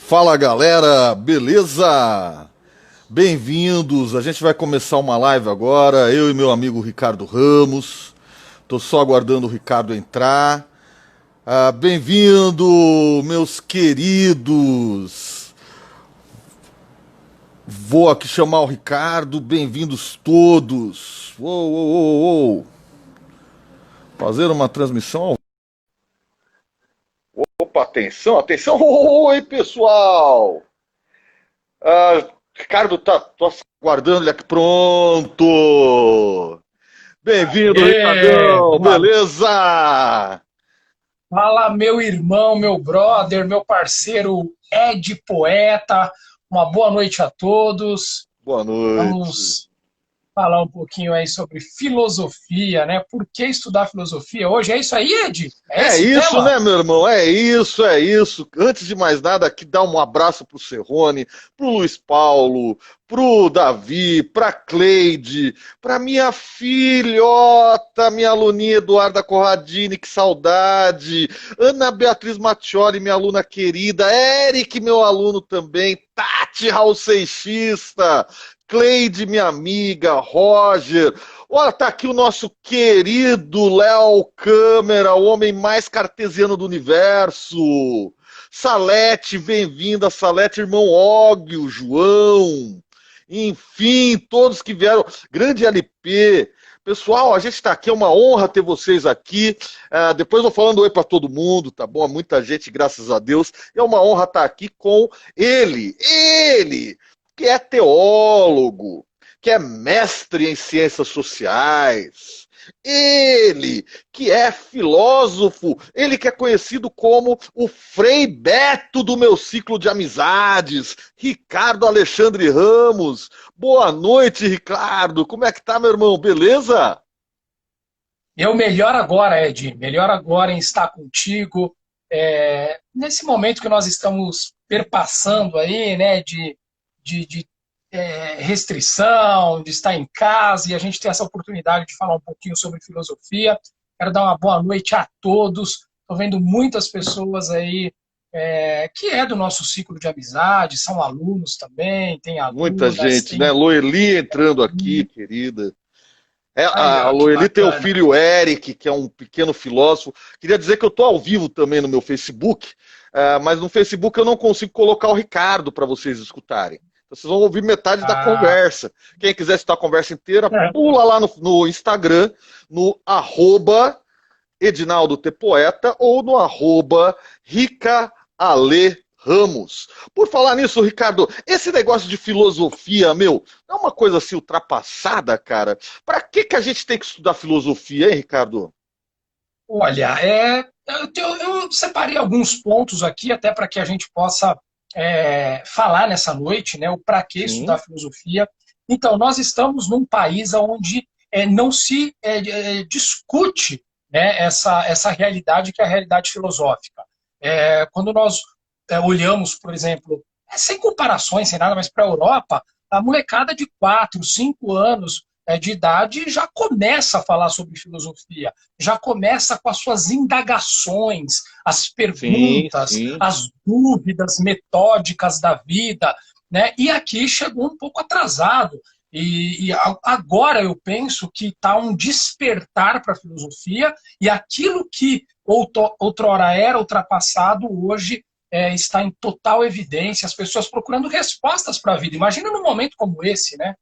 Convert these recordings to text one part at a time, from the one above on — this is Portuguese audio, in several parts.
Fala galera, beleza? Bem-vindos, a gente vai começar uma live agora, eu e meu amigo Ricardo Ramos. Tô só aguardando o Ricardo entrar. Bem-vindo, meus queridos. Vou aqui chamar o Ricardo, bem-vindos todos. Uou, uou, uou, uou. Fazer uma transmissão. Opa, atenção, atenção. Oi, pessoal. Ricardo, tô aguardando ele aqui. Pronto! Bem-vindo, Aê, Ricardão! Beleza? fala meu irmão, meu brother, meu parceiro Ed Poeta. Uma boa noite a todos. Boa noite. Vamos falar um pouquinho aí sobre filosofia, né? Por que estudar filosofia hoje? É isso aí, Ed? É É esse o isso, tema? né, meu irmão? É isso, é isso. Antes de mais nada, aqui dá um abraço pro Serrone, pro Luiz Paulo, pro Davi, pra Cleide, pra minha filhota, minha aluninha Eduarda Corradini, que saudade. Ana Beatriz Mattioli, minha aluna querida. Eric, meu aluno também. Tati, Raul Seixista. Cleide, minha amiga. Roger. Olha, tá aqui o nosso querido Léo Câmara, o homem mais cartesiano do universo. Salete, bem-vinda, Salete, irmão Ógio, João. Enfim, todos que vieram. Grande LP. Pessoal, a gente está aqui, é uma honra ter vocês aqui. Depois eu vou falando oi para todo mundo, tá bom? Muita gente, graças a Deus. É uma honra estar aqui com ele, que é teólogo, que é mestre em ciências sociais, ele que é filósofo, ele que é conhecido como o Frei Beto do meu ciclo de amizades, Ricardo Alexandre Ramos. Boa noite, Ricardo. Como é que tá, meu irmão? Beleza? Eu melhor agora, Ed. Melhor agora em estar contigo. Nesse momento que nós estamos perpassando aí, né? De restrição, de estar em casa, e a gente tem essa oportunidade de falar um pouquinho sobre filosofia. Quero dar uma boa noite a todos. Estou vendo muitas pessoas aí que é do nosso ciclo de amizade, são alunos também, tem Muita alunas, gente, né? tem. Loeli entrando aqui, querida. Aí, A ó, que Loeli tem o bacana. filho Eric, que é um pequeno filósofo. Queria dizer que eu estou ao vivo também no meu Facebook, mas no Facebook eu não consigo colocar o Ricardo para vocês escutarem. Então, vocês vão ouvir metade da Ah, conversa. Quem quiser escutar a conversa inteira, pula lá no Instagram, no arroba Edinaldo T. Poeta ou no arroba Rica Ale Ramos. Por falar nisso, Ricardo, esse negócio de filosofia, meu, é uma coisa assim ultrapassada, cara. Pra que a gente tem que estudar filosofia, hein, Ricardo? olha, eu separei alguns pontos aqui, até para que a gente possa falar nessa noite, né, o para que estudar Sim, filosofia. Então, nós estamos num país onde não se discute, né, essa realidade que é a realidade filosófica. Quando nós olhamos, por exemplo, sem comparações, sem nada, mas para a Europa, a molecada de 4, 5 anos de idade já começa a falar sobre filosofia, já começa com as suas indagações, as sim, perguntas, sim. as dúvidas metódicas da vida, né? E aqui chegou um pouco atrasado. E agora eu penso que está um despertar para a filosofia e aquilo que outrora era ultrapassado, hoje está em total evidência, as pessoas procurando respostas para a vida. Imagina num momento como esse, né?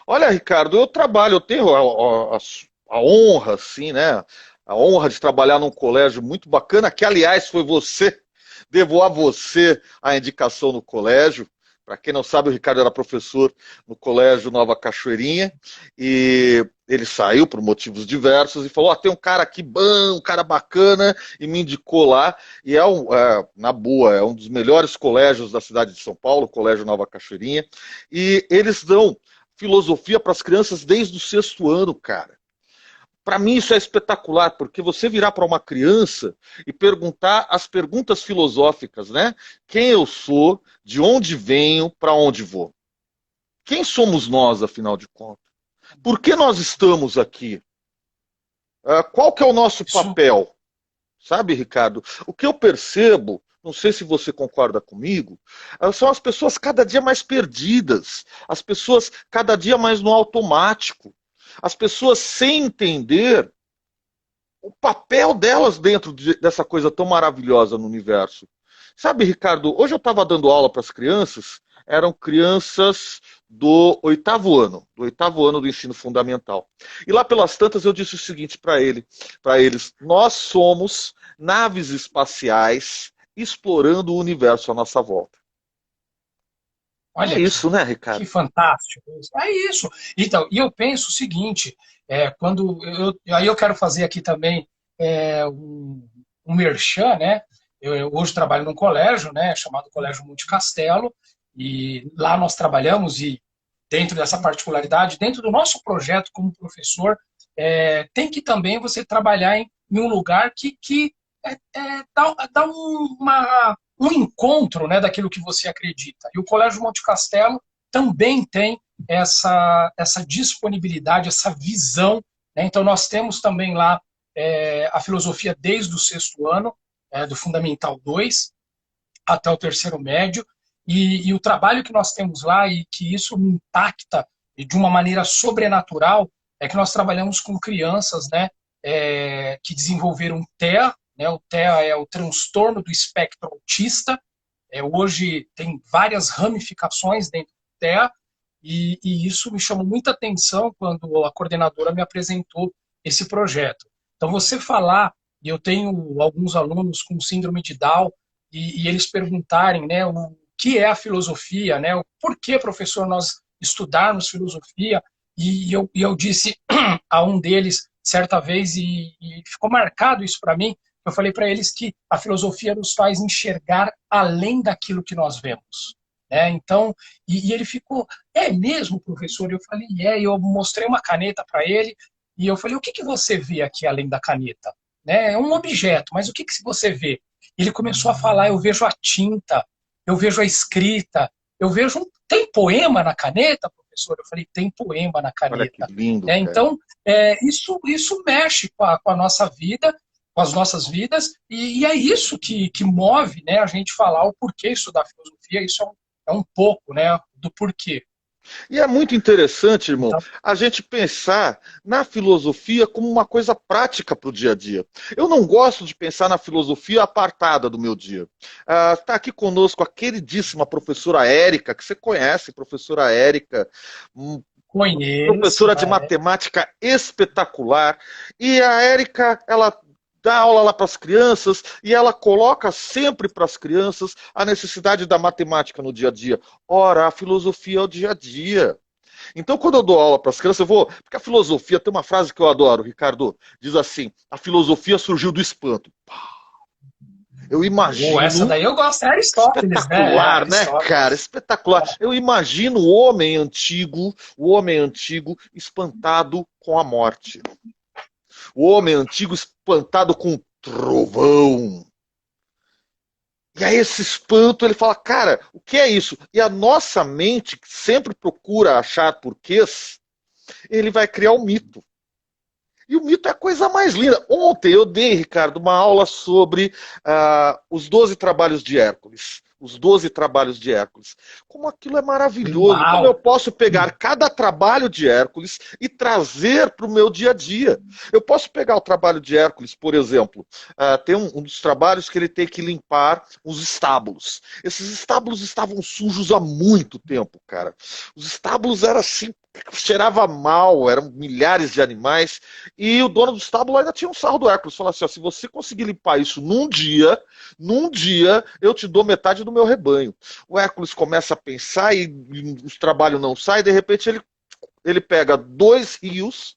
Olha, Ricardo, eu trabalho, eu tenho a honra, assim, né? A honra de trabalhar num colégio muito bacana, que, aliás, foi você, devo a você a indicação no colégio. Para quem não sabe, o Ricardo era professor no Colégio Nova Cachoeirinha e ele saiu por motivos diversos e falou: tem um cara aqui bom, um cara bacana, e me indicou lá. E na boa, é um dos melhores colégios da cidade de São Paulo, o Colégio Nova Cachoeirinha. E eles dão filosofia para as crianças desde o sexto ano, cara. Para mim isso é espetacular, porque você virar para uma criança e perguntar as perguntas filosóficas, né? Quem eu sou, de onde venho, para onde vou? Quem somos nós, afinal de contas? Por que nós estamos aqui? Qual que é o nosso Isso, papel? Sabe, Ricardo? O que eu percebo, não sei se você concorda comigo, são as pessoas cada dia mais perdidas, as pessoas cada dia mais no automático, as pessoas sem entender o papel delas dentro dessa coisa tão maravilhosa no universo. Sabe, Ricardo, hoje eu estava dando aula para as crianças, eram crianças do oitavo ano do ensino fundamental. E lá pelas tantas eu disse o seguinte para eles: nós somos naves espaciais explorando o universo à nossa volta. É Olha isso, né, que Ricardo? fantástico. É isso. Então, e eu penso o seguinte, aí eu quero fazer aqui também um merchan, né? Eu hoje trabalho num colégio, né, chamado Colégio Monte Castelo, e lá nós trabalhamos, e dentro dessa particularidade, dentro do nosso projeto como professor, tem que também você trabalhar em um lugar que dá um encontro, né, daquilo que você acredita. E o Colégio Monte Castelo também tem essa disponibilidade, essa visão, né? Então, nós temos também lá a filosofia desde o sexto ano, do Fundamental 2 até o terceiro médio, e o trabalho que nós temos lá, e que isso me impacta de uma maneira sobrenatural, é que nós trabalhamos com crianças, né, que desenvolveram TEA, né, o TEA é o transtorno do espectro autista, hoje tem várias ramificações dentro do TEA, e isso me chamou muita atenção quando a coordenadora me apresentou esse projeto. Então, você falar, e eu tenho alguns alunos com síndrome de Down, e eles perguntarem, né, o que é a filosofia, né, o porquê, professor, nós estudarmos filosofia, e eu disse a um deles, certa vez, e ficou marcado isso para mim, eu falei para eles que a filosofia nos faz enxergar além daquilo que nós vemos. Então, e ele ficou, é mesmo, professor? Eu falei, eu mostrei uma caneta para ele, e eu falei, o que você vê aqui além da caneta? É um objeto, mas o que você vê? Ele começou a falar, eu vejo a tinta, eu vejo a escrita, eu vejo, tem poema na caneta, professor? Eu falei, tem poema na Olha que caneta. lindo, cara. Então, isso mexe com a nossa vida, com as nossas vidas, e é isso que move, né, a gente falar o porquê estudar filosofia. Isso é um pouco, né, do porquê. E é muito interessante, irmão, Então, a gente pensar na filosofia como uma coisa prática para o dia a dia. Eu não gosto de pensar na filosofia apartada do meu dia. Está aqui conosco a queridíssima professora Érica, que você conhece, professora Érica, conheço, professora de matemática espetacular. E a Érica, ela dá aula lá para as crianças e ela coloca sempre para as crianças a necessidade da matemática no dia a dia. Ora, a filosofia é o dia a dia. Então, quando eu dou aula para as crianças, eu vou. Porque a filosofia tem uma frase que eu adoro, Ricardo. Diz assim: a filosofia surgiu do espanto. Eu essa imagino. daí eu gosto, é Aristóteles, né? Espetacular, né, cara? Aristóteles. Espetacular. Eu imagino o homem antigo espantado com a morte. O homem antigo espantado com um trovão. E aí esse espanto, ele fala, cara, o que é isso? E a nossa mente, que sempre procura achar porquês, ele vai criar um mito. E o mito é a coisa mais linda. Ontem eu dei, Ricardo, uma aula sobre os 12 trabalhos de Hércules. Os 12 trabalhos de Hércules. Como aquilo é maravilhoso. Como eu Uau! posso pegar cada trabalho de Hércules e trazer para o meu dia a dia. Eu posso pegar o trabalho de Hércules, por exemplo. Tem um dos trabalhos que ele tem que limpar os estábulos. Esses estábulos estavam sujos há muito tempo, cara. Os estábulos eram assim, cheirava mal, eram milhares de animais, e o dono do estábulo ainda tinha um sarro do Hércules, falou assim, ó, se você conseguir limpar isso num dia, eu te dou metade do meu rebanho. O Hércules começa a pensar e o trabalho não sai, de repente ele pega 2 rios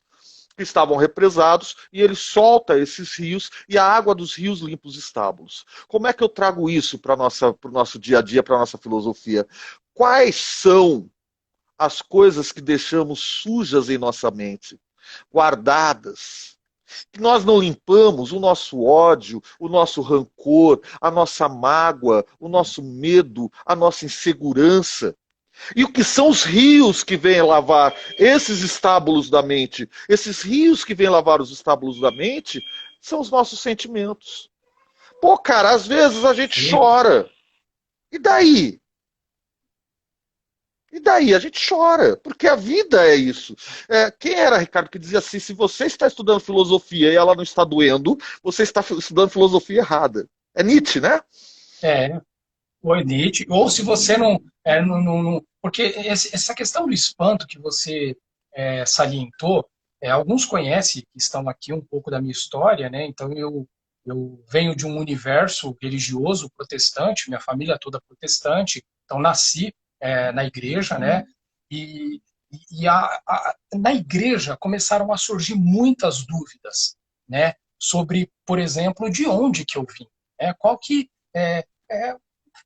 que estavam represados e ele solta esses rios e a água dos rios limpa os estábulos. Como é que eu trago isso para o nosso dia a dia, para a nossa filosofia? Quais são as coisas que deixamos sujas em nossa mente, guardadas, que nós não limpamos, o nosso ódio, o nosso rancor, a nossa mágoa, o nosso medo, a nossa insegurança. E o que são os rios que vêm lavar esses estábulos da mente? Esses rios que vêm lavar os estábulos da mente são os nossos sentimentos. Pô, cara, às vezes a gente chora. E daí? E daí? A gente chora, porque a vida é isso. Quem era, Ricardo, que dizia assim: se você está estudando filosofia e ela não está doendo, você está estudando filosofia errada. É Nietzsche, né? É, foi Nietzsche. Ou se você não, porque essa questão do espanto que você salientou, alguns conhecem, que estão aqui, um pouco da minha história, né? Então eu venho de um universo religioso protestante, minha família toda protestante, então nasci na igreja, né? E, na igreja começaram a surgir muitas dúvidas, né? Sobre, por exemplo, de onde que eu vim, né? Qual que é,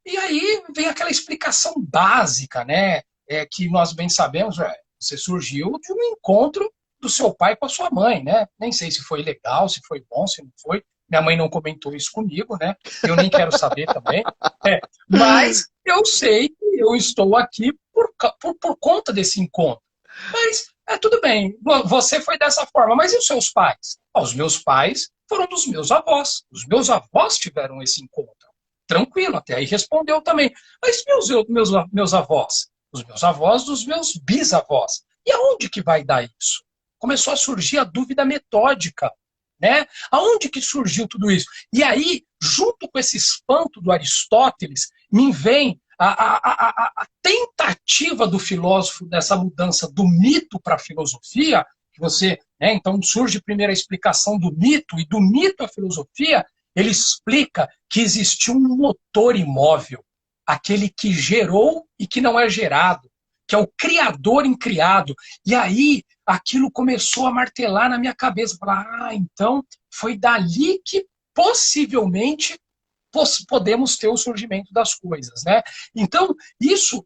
e aí vem aquela explicação básica, né? Que nós bem sabemos, você surgiu de um encontro do seu pai com a sua mãe, né? Nem sei se foi legal, se foi bom, se não foi. Minha mãe não comentou isso comigo, né? Eu nem quero saber também. Mas eu sei que eu estou aqui por conta desse encontro. Mas tudo bem, você foi dessa forma, mas e os seus pais? Os meus pais foram dos meus avós. Os meus avós tiveram esse encontro. Tranquilo, até aí respondeu também. Mas meus avós? Os meus avós dos meus bisavós. E aonde que vai dar isso? Começou a surgir a dúvida metódica, né? Aonde que surgiu tudo isso? E aí, junto com esse espanto do Aristóteles, me vem a tentativa do filósofo dessa mudança do mito para a filosofia, que você, né, então surge primeiro a explicação do mito, e do mito à filosofia, ele explica que existiu um motor imóvel, aquele que gerou e que não é gerado, que é o criador incriado. E aí aquilo começou a martelar na minha cabeça. Falar, então foi dali que possivelmente podemos ter o surgimento das coisas, né? Então, isso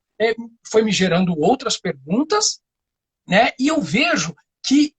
foi me gerando outras perguntas, né? E eu vejo que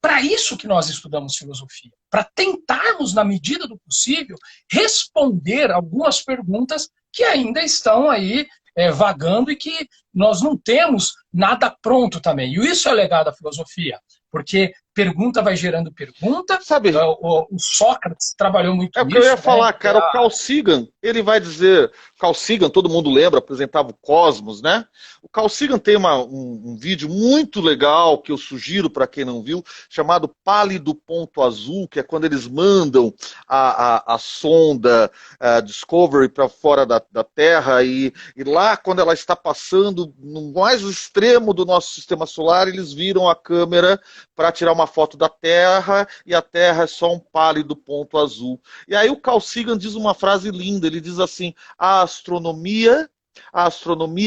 para isso que nós estudamos filosofia, para tentarmos, na medida do possível, responder algumas perguntas que ainda estão aí vagando e que nós não temos nada pronto também. E isso é o legado da filosofia, porque pergunta vai gerando pergunta. Sabe, O Sócrates trabalhou muito o que eu nisso. ia falar, Né? cara. O Carl Sagan, ele vai dizer. Carl Sagan, todo mundo lembra, apresentava o Cosmos, né? O Carl Sagan tem um vídeo muito legal que eu sugiro para quem não viu, chamado Pálido Ponto Azul, que é quando eles mandam a sonda Discovery para fora da Terra, e lá, quando ela está passando no mais extremo do nosso sistema solar, eles viram a câmera para tirar uma foto da Terra, e a Terra é só um pálido ponto azul. E aí o Carl Sagan diz uma frase linda, ele diz assim: a astronomia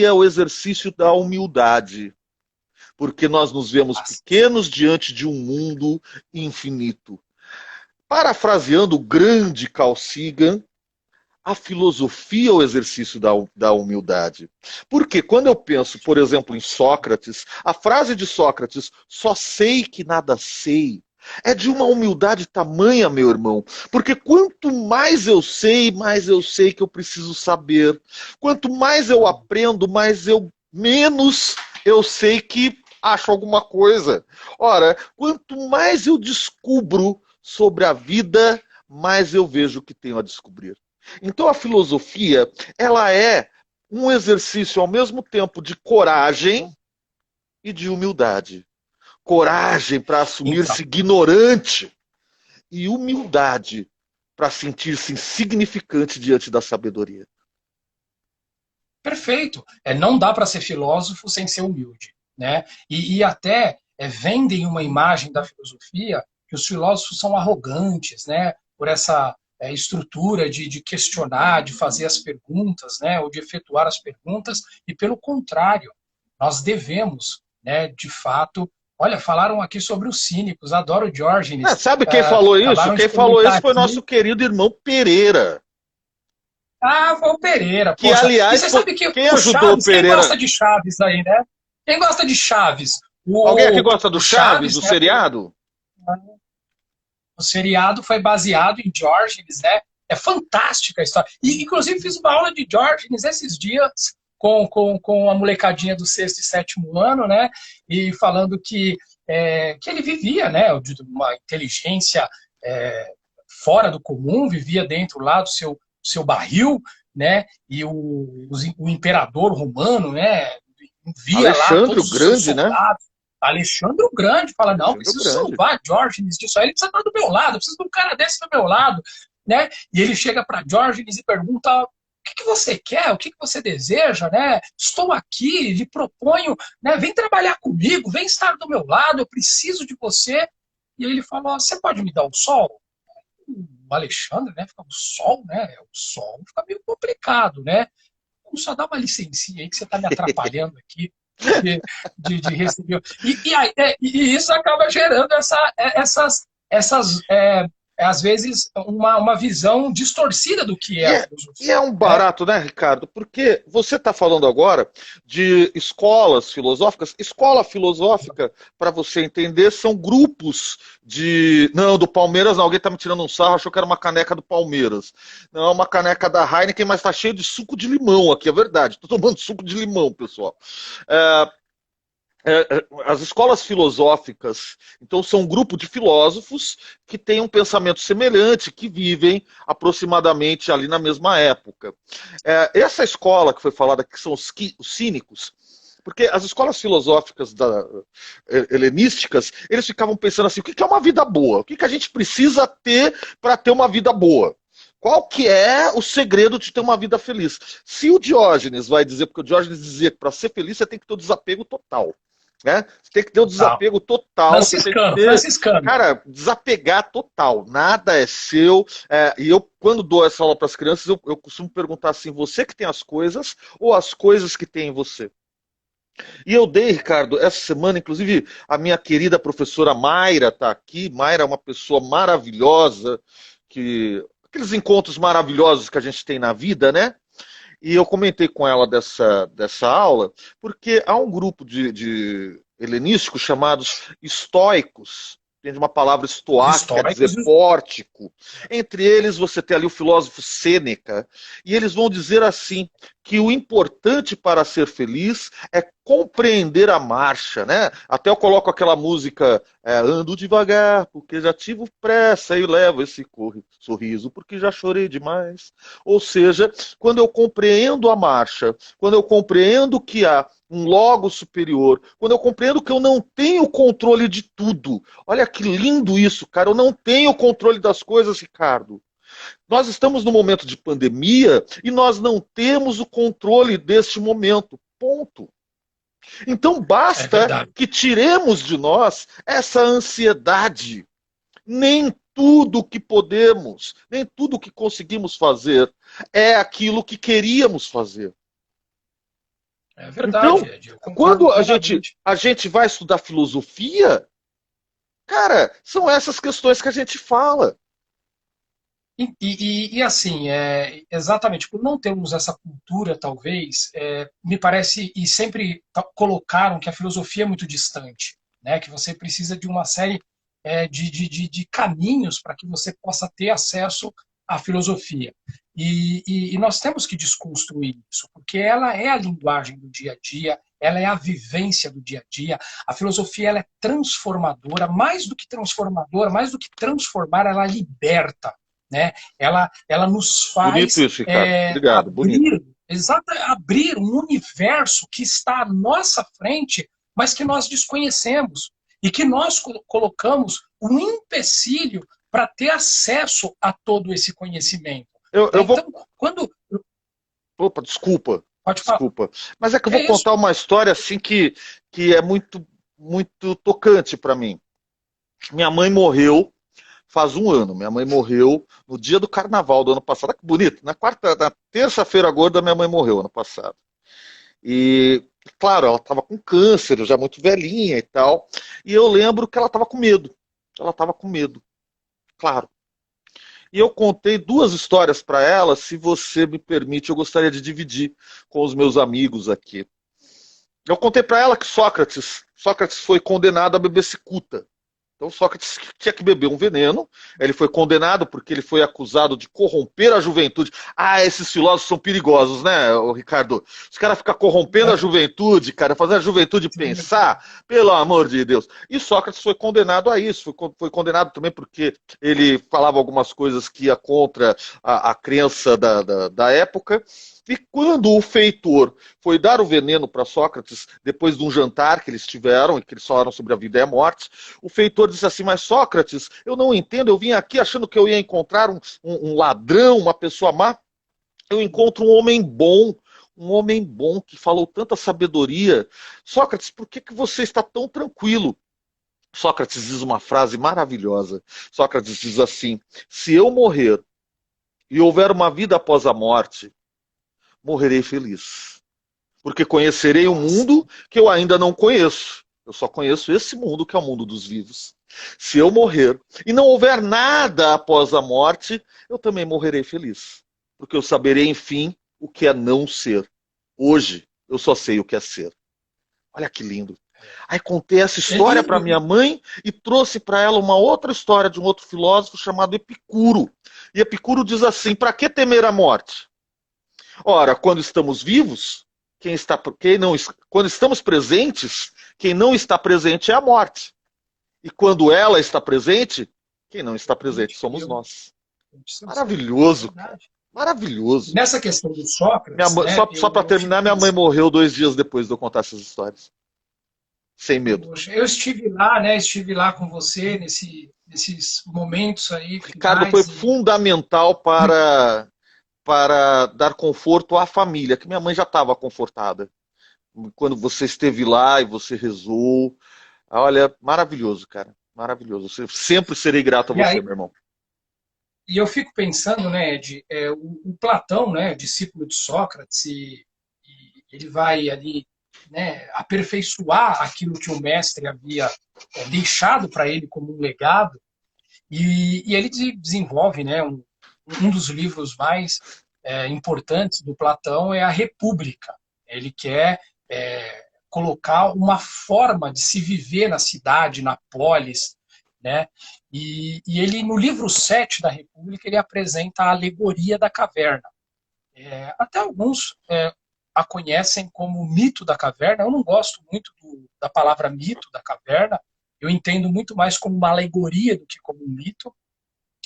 é o exercício da humildade, porque nós nos vemos pequenos diante de um mundo infinito. Parafraseando o grande Carl Sagan, a filosofia é o exercício da humildade. Porque quando eu penso, por exemplo, em Sócrates, a frase de Sócrates, só sei que nada sei, é de uma humildade tamanha, meu irmão. Porque quanto mais eu sei que eu preciso saber. Quanto mais eu aprendo, menos eu sei que acho alguma coisa. Ora, quanto mais eu descubro sobre a vida, mais eu vejo o que tenho a descobrir. Então a filosofia, ela é um exercício ao mesmo tempo de coragem e de humildade. Coragem para assumir-se ignorante e humildade para sentir-se insignificante diante da sabedoria. Perfeito. Não dá para ser filósofo sem ser humilde, né? E até vendem uma imagem da filosofia que os filósofos são arrogantes, né? Por essa estrutura de questionar, de fazer as perguntas, né? Ou de efetuar as perguntas. E pelo contrário, nós devemos, né? De fato. Olha, falaram aqui sobre os cínicos. Adoro Diógenes. Sabe quem falou isso? Quem falou isso foi aqui. Nosso querido irmão Pereira. Foi o Pereira. Que, poxa. Aliás, e você sabe que quem ajudou Chaves, o Pereira? Quem gosta de Chaves aí, né? Quem gosta de Chaves? Alguém aqui gosta do Chaves, do seriado? O seriado foi baseado em Diógenes, né? É fantástica a história. E, inclusive, fiz uma aula de Diógenes esses dias com a molecadinha do 6º e 7º ano, né? E falando que ele vivia, né? De uma inteligência fora do comum, vivia dentro lá do seu barril, né? E o imperador romano, né? Via lá Alexandre o todos os seus Grande, né? soldados. Alexandre o Grande fala, não, Alexandre o preciso Grande. salvar Diógenes disso aí, ele precisa estar do meu lado, eu preciso de um cara desse do meu lado, né? E ele chega para Diógenes e pergunta: o que você quer? O que você deseja, né? Estou aqui, lhe proponho, né? Vem trabalhar comigo, vem estar do meu lado, eu preciso de você. E aí ele fala: você pode me dar o sol? O Alexandre, né? Fica o sol, né? O sol fica meio complicado, né? Vamos só dar uma licencinha aí que você está me atrapalhando aqui de receber. E isso acaba gerando às vezes, uma visão distorcida do que é E a é, e é filosofia. um Né? barato, né, Ricardo? Porque você está falando agora de escolas filosóficas. Escola filosófica, para você entender, são grupos de. Não, do Palmeiras, não, alguém está me tirando um sarro, achou que era uma caneca do Palmeiras. Não, é uma caneca da Heineken, mas está cheio de suco de limão aqui, é verdade. Estou tomando suco de limão, pessoal. É, as escolas filosóficas, então, são um grupo de filósofos que têm um pensamento semelhante, que vivem aproximadamente ali na mesma época. Essa escola que foi falada aqui são os cínicos, porque as escolas filosóficas helenísticas, eles ficavam pensando assim, o que é uma vida boa? O que a gente precisa ter para ter uma vida boa? Qual que é o segredo de ter uma vida feliz? Se o Diógenes vai dizer, porque o Diógenes dizia que para ser feliz você tem que ter o desapego total. Né? Você tem que ter o Total. desapego total, você tem que Franciscano, ter, franciscano. cara, desapegar total, nada é seu. E eu, quando dou essa aula para as crianças, eu costumo perguntar assim: você que tem as coisas ou as coisas que tem em você? E eu dei, Ricardo, essa semana, inclusive, a minha querida professora Mayra está aqui. Mayra é uma pessoa maravilhosa, aqueles encontros maravilhosos que a gente tem na vida, né? E eu comentei com ela dessa aula, porque há um grupo de helenísticos chamados estoicos, tem uma palavra Os estoar, que quer dizer históricos. pórtico. Entre eles você tem ali o filósofo Sêneca, e eles vão dizer assim, que o importante para ser feliz é compreender a marcha, né? Até eu coloco aquela música, ando devagar, porque já tive pressa e levo esse sorriso, porque já chorei demais. Ou seja, quando eu compreendo a marcha, quando eu compreendo que há um logo superior, quando eu compreendo que eu não tenho controle de tudo. Olha que lindo isso, cara. Eu não tenho controle das coisas, Ricardo. Nós estamos num momento de pandemia e nós não temos o controle deste momento. Ponto. Então É basta verdade. que tiremos de nós essa ansiedade. Nem tudo que podemos, nem tudo que conseguimos fazer é aquilo que queríamos fazer. É Então, verdade, Ed. Eu concordo quando plenamente. a gente vai estudar filosofia, cara, são essas questões que a gente fala. Assim, exatamente, por não termos essa cultura, talvez, me parece, e sempre colocaram que a filosofia é muito distante, né? Que você precisa de uma série de caminhos para que você possa ter acesso à filosofia. E nós temos que desconstruir isso, porque ela é a linguagem do dia a dia, ela é a vivência do dia a dia. A filosofia ela é transformadora, mais do que transformadora, mais do que transformar, ela liberta, né? Ela nos Bonito faz isso, Ricardo. Obrigado, bonito. abrir um universo que está à nossa frente, mas que nós desconhecemos e que nós colocamos um empecilho para ter acesso a todo esse conhecimento. Eu Né? vou. Então, quando. Opa, desculpa, Pode falar. desculpa. Mas é que eu É vou isso. contar uma história assim que é muito, muito tocante para mim. Minha mãe morreu faz um ano. Minha mãe morreu no dia do carnaval do ano passado. Olha que bonito. Na terça-feira gorda, minha mãe morreu ano passado. E, claro, ela estava com câncer, já muito velhinha e tal. E eu lembro que ela estava com medo. Ela estava com medo, claro. E eu contei duas histórias para ela, se você me permite, eu gostaria de dividir com os meus amigos aqui. Eu contei para ela que Sócrates foi condenado a beber cicuta. Então Sócrates tinha que beber um veneno, ele foi condenado porque ele foi acusado de corromper a juventude. Ah, esses filósofos são perigosos, né, Ricardo? Os caras ficam corrompendo a juventude, cara, fazendo a juventude pensar, pelo amor de Deus. E Sócrates foi condenado a isso, foi condenado também porque ele falava algumas coisas que ia contra a crença da época. E quando o feitor foi dar o veneno para Sócrates, depois de um jantar que eles tiveram, e que eles falaram sobre a vida e a morte, o feitor disse assim, mas Sócrates, eu não entendo, eu vim aqui achando que eu ia encontrar um ladrão, uma pessoa má, eu encontro um homem bom que falou tanta sabedoria. Sócrates, por que você está tão tranquilo? Sócrates diz uma frase maravilhosa. Sócrates diz assim, se eu morrer e houver uma vida após a morte, morrerei feliz. Porque conhecerei um mundo que eu ainda não conheço. Eu só conheço esse mundo que é o mundo dos vivos. Se eu morrer e não houver nada após a morte, eu também morrerei feliz. Porque eu saberei, enfim, o que é não ser. Hoje, eu só sei o que é ser. Olha que lindo. Aí contei essa história para minha mãe e trouxe para ela uma outra história de um outro filósofo chamado Epicuro. E Epicuro diz assim, para que temer a morte? Ora, quando estamos vivos, quando estamos presentes, quem não está presente é a morte. E quando ela está presente, quem não está presente somos nós. Maravilhoso, cara. Maravilhoso. Nessa questão do Sócrates... Mãe, né, só para terminar, minha mãe morreu 2 dias depois de eu contar essas histórias. Sem medo. Poxa, eu estive lá, né? Estive lá com você nesses momentos aí. Ricardo, foi fundamental para dar conforto à família, que minha mãe já estava confortada. Quando você esteve lá e você rezou. Olha, maravilhoso, cara. Maravilhoso. Eu sempre serei grato a você, meu irmão. E eu fico pensando, né, Ed, o Platão, né, discípulo de Sócrates, e ele vai ali, né, aperfeiçoar aquilo que o mestre havia deixado para ele como um legado, e ele desenvolve, né, um dos livros mais importantes do Platão é a República. Ele quer colocar uma forma de se viver na cidade, na polis, né? E ele, no livro 7 da República, ele apresenta a alegoria da caverna. Até alguns a conhecem como mito da caverna. Eu não gosto muito da palavra mito da caverna. Eu entendo muito mais como uma alegoria do que como um mito.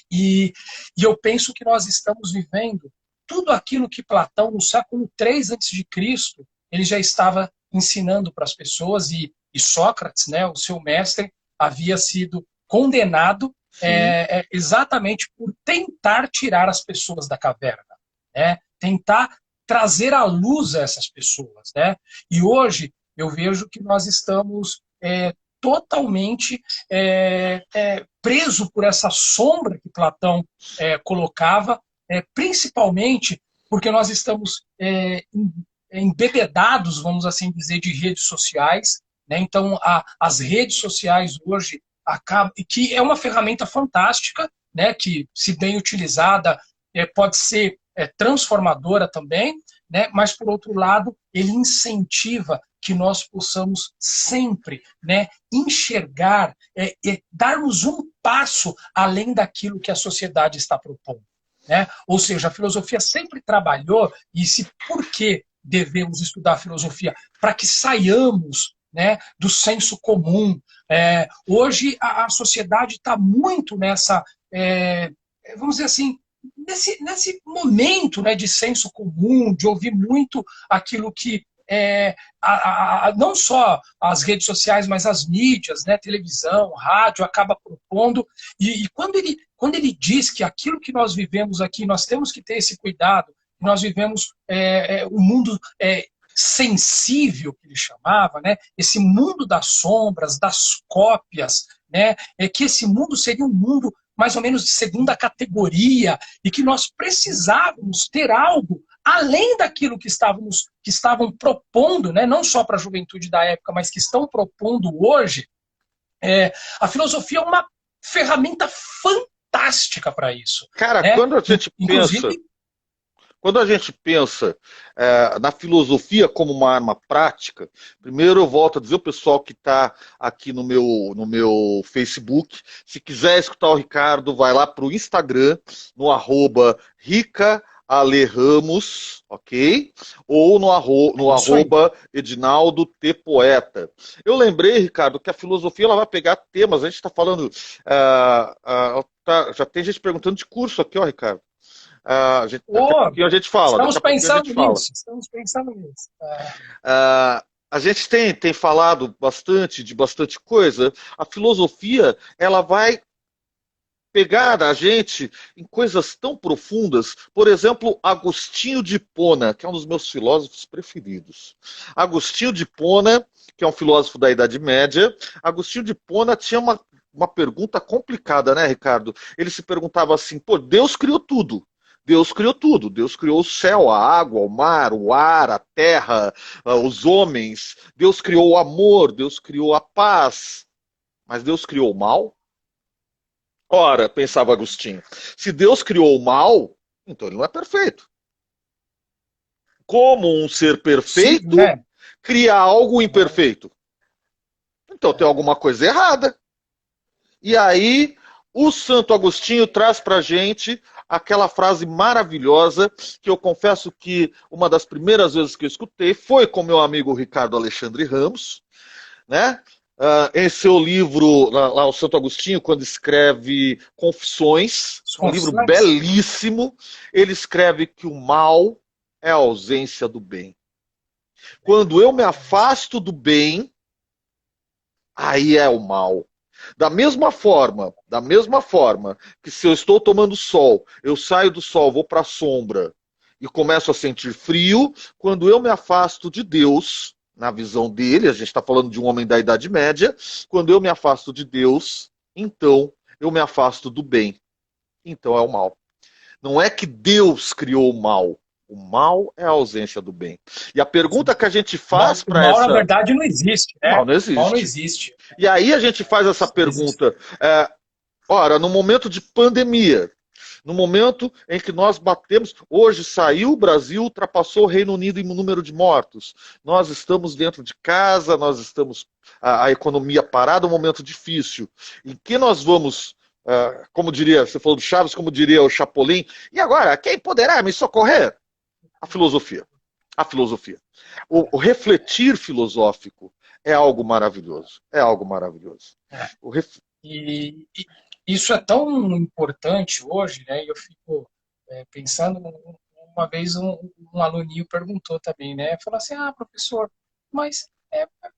E eu penso que nós estamos vivendo tudo aquilo que Platão, no século 3 a.C., ele já estava ensinando para as pessoas, e Sócrates, né, o seu mestre, havia sido condenado exatamente por tentar tirar as pessoas da caverna, né? Tentar trazer à luz essas pessoas, né? E hoje eu vejo que nós estamos totalmente preso por essa sombra que Platão colocava, principalmente porque nós estamos embebedados, vamos assim dizer, de redes sociais, né? Então as redes sociais hoje acabam, que é uma ferramenta fantástica, né? Que, se bem utilizada, pode ser transformadora também, né? Mas, por outro lado, ele incentiva que nós possamos sempre, né, enxergar, darmos um passo além daquilo que a sociedade está propondo, né? Ou seja, a filosofia sempre trabalhou, e por que devemos estudar filosofia? Para que saiamos, né, do senso comum. Hoje a sociedade está muito nessa, vamos dizer assim, nesse momento, né, de senso comum, de ouvir muito aquilo que não só as redes sociais, mas as mídias, né, televisão, rádio, acaba propondo. E quando ele diz que aquilo que nós vivemos aqui, nós temos que ter esse cuidado, nós vivemos um mundo sensível, que ele chamava, né, esse mundo das sombras, das cópias, né, que esse mundo seria um mundo mais ou menos de segunda categoria, e que nós precisávamos ter algo além daquilo que estavam propondo, né, não só para a juventude da época, mas que estão propondo hoje. A filosofia é uma ferramenta fantástica para isso. Cara, né? quando a gente pensa... Quando a gente pensa na filosofia como uma arma prática, primeiro eu volto a dizer o pessoal que está aqui no meu Facebook, se quiser escutar o Ricardo, vai lá para o Instagram, no @ricaaleRamos, ok? Ou no arroba Edinaldo T. Poeta. Eu lembrei, Ricardo, que a filosofia ela vai pegar temas, a gente está falando, já tem gente perguntando de curso aqui, ó, Ricardo. Daqui a pouquinho a gente fala. Estamos pensando nisso. Estamos pensando nisso. A gente tem falado de bastante coisa. A filosofia ela vai pegar a gente em coisas tão profundas. Por exemplo, Agostinho de Hipona, que é um dos meus filósofos preferidos. Agostinho de Hipona, que é um filósofo da Idade Média. Agostinho de Hipona tinha uma pergunta complicada, né, Ricardo? Ele se perguntava assim, pô, Deus criou tudo. Deus criou tudo. Deus criou o céu, a água, o mar, o ar, a terra, os homens. Deus criou o amor, Deus criou a paz. Mas Deus criou o mal? Ora, pensava Agostinho, se Deus criou o mal, então ele não é perfeito. Como um ser perfeito cria algo imperfeito? Então tem alguma coisa errada. E aí, o Santo Agostinho traz para a gente aquela frase maravilhosa, que eu confesso que uma das primeiras vezes que eu escutei foi com meu amigo Ricardo Alexandre Ramos, né? Em seu livro, lá o Santo Agostinho, quando escreve Confissões, um livro belíssimo, ele escreve que o mal é a ausência do bem. Quando eu me afasto do bem, aí é o mal. Da mesma forma que se eu estou tomando sol, eu saio do sol, vou para a sombra e começo a sentir frio, quando eu me afasto de Deus, na visão dele, a gente está falando de um homem da Idade Média, quando eu me afasto de Deus, então eu me afasto do bem. Então é o mal. Não é que Deus criou o mal é a ausência do bem. E a pergunta que a gente faz para essa... O mal, na verdade, não existe. Né? O mal não existe. O mal não existe. E aí a gente faz essa pergunta, ora, no momento de pandemia, no momento em que nós batemos, hoje saiu o Brasil, ultrapassou o Reino Unido em número de mortos. Nós estamos dentro de casa, nós estamos a economia parada, um momento difícil. Em que nós vamos, como diria, você falou do Chaves, como diria o Chapolin, e agora, quem poderá me socorrer? A filosofia. A filosofia. O refletir filosófico é algo maravilhoso. É algo maravilhoso. E isso é tão importante hoje, né? Eu fico pensando, uma vez um aluninho perguntou também, né? Falou assim, professor, mas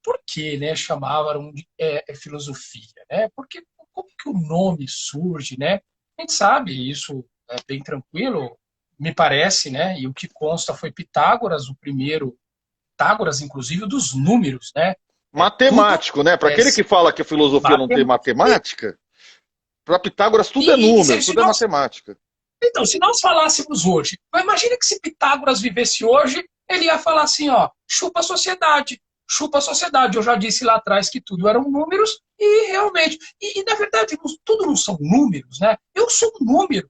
por que, né, chamavam de filosofia, né? Porque como que o nome surge, né? A gente sabe, isso é bem tranquilo, me parece, né? E o que consta foi Pitágoras, o primeiro, Pitágoras, inclusive, dos números, né? Matemático, né? Para aquele que fala que a filosofia não tem matemática, para Pitágoras tudo é número, tudo é matemática. Então, se nós falássemos hoje, imagina que se Pitágoras vivesse hoje, ele ia falar assim, ó, chupa a sociedade, chupa a sociedade. Eu já disse lá atrás que tudo eram números e realmente, e na verdade, tudo não são números, né? Eu sou um número,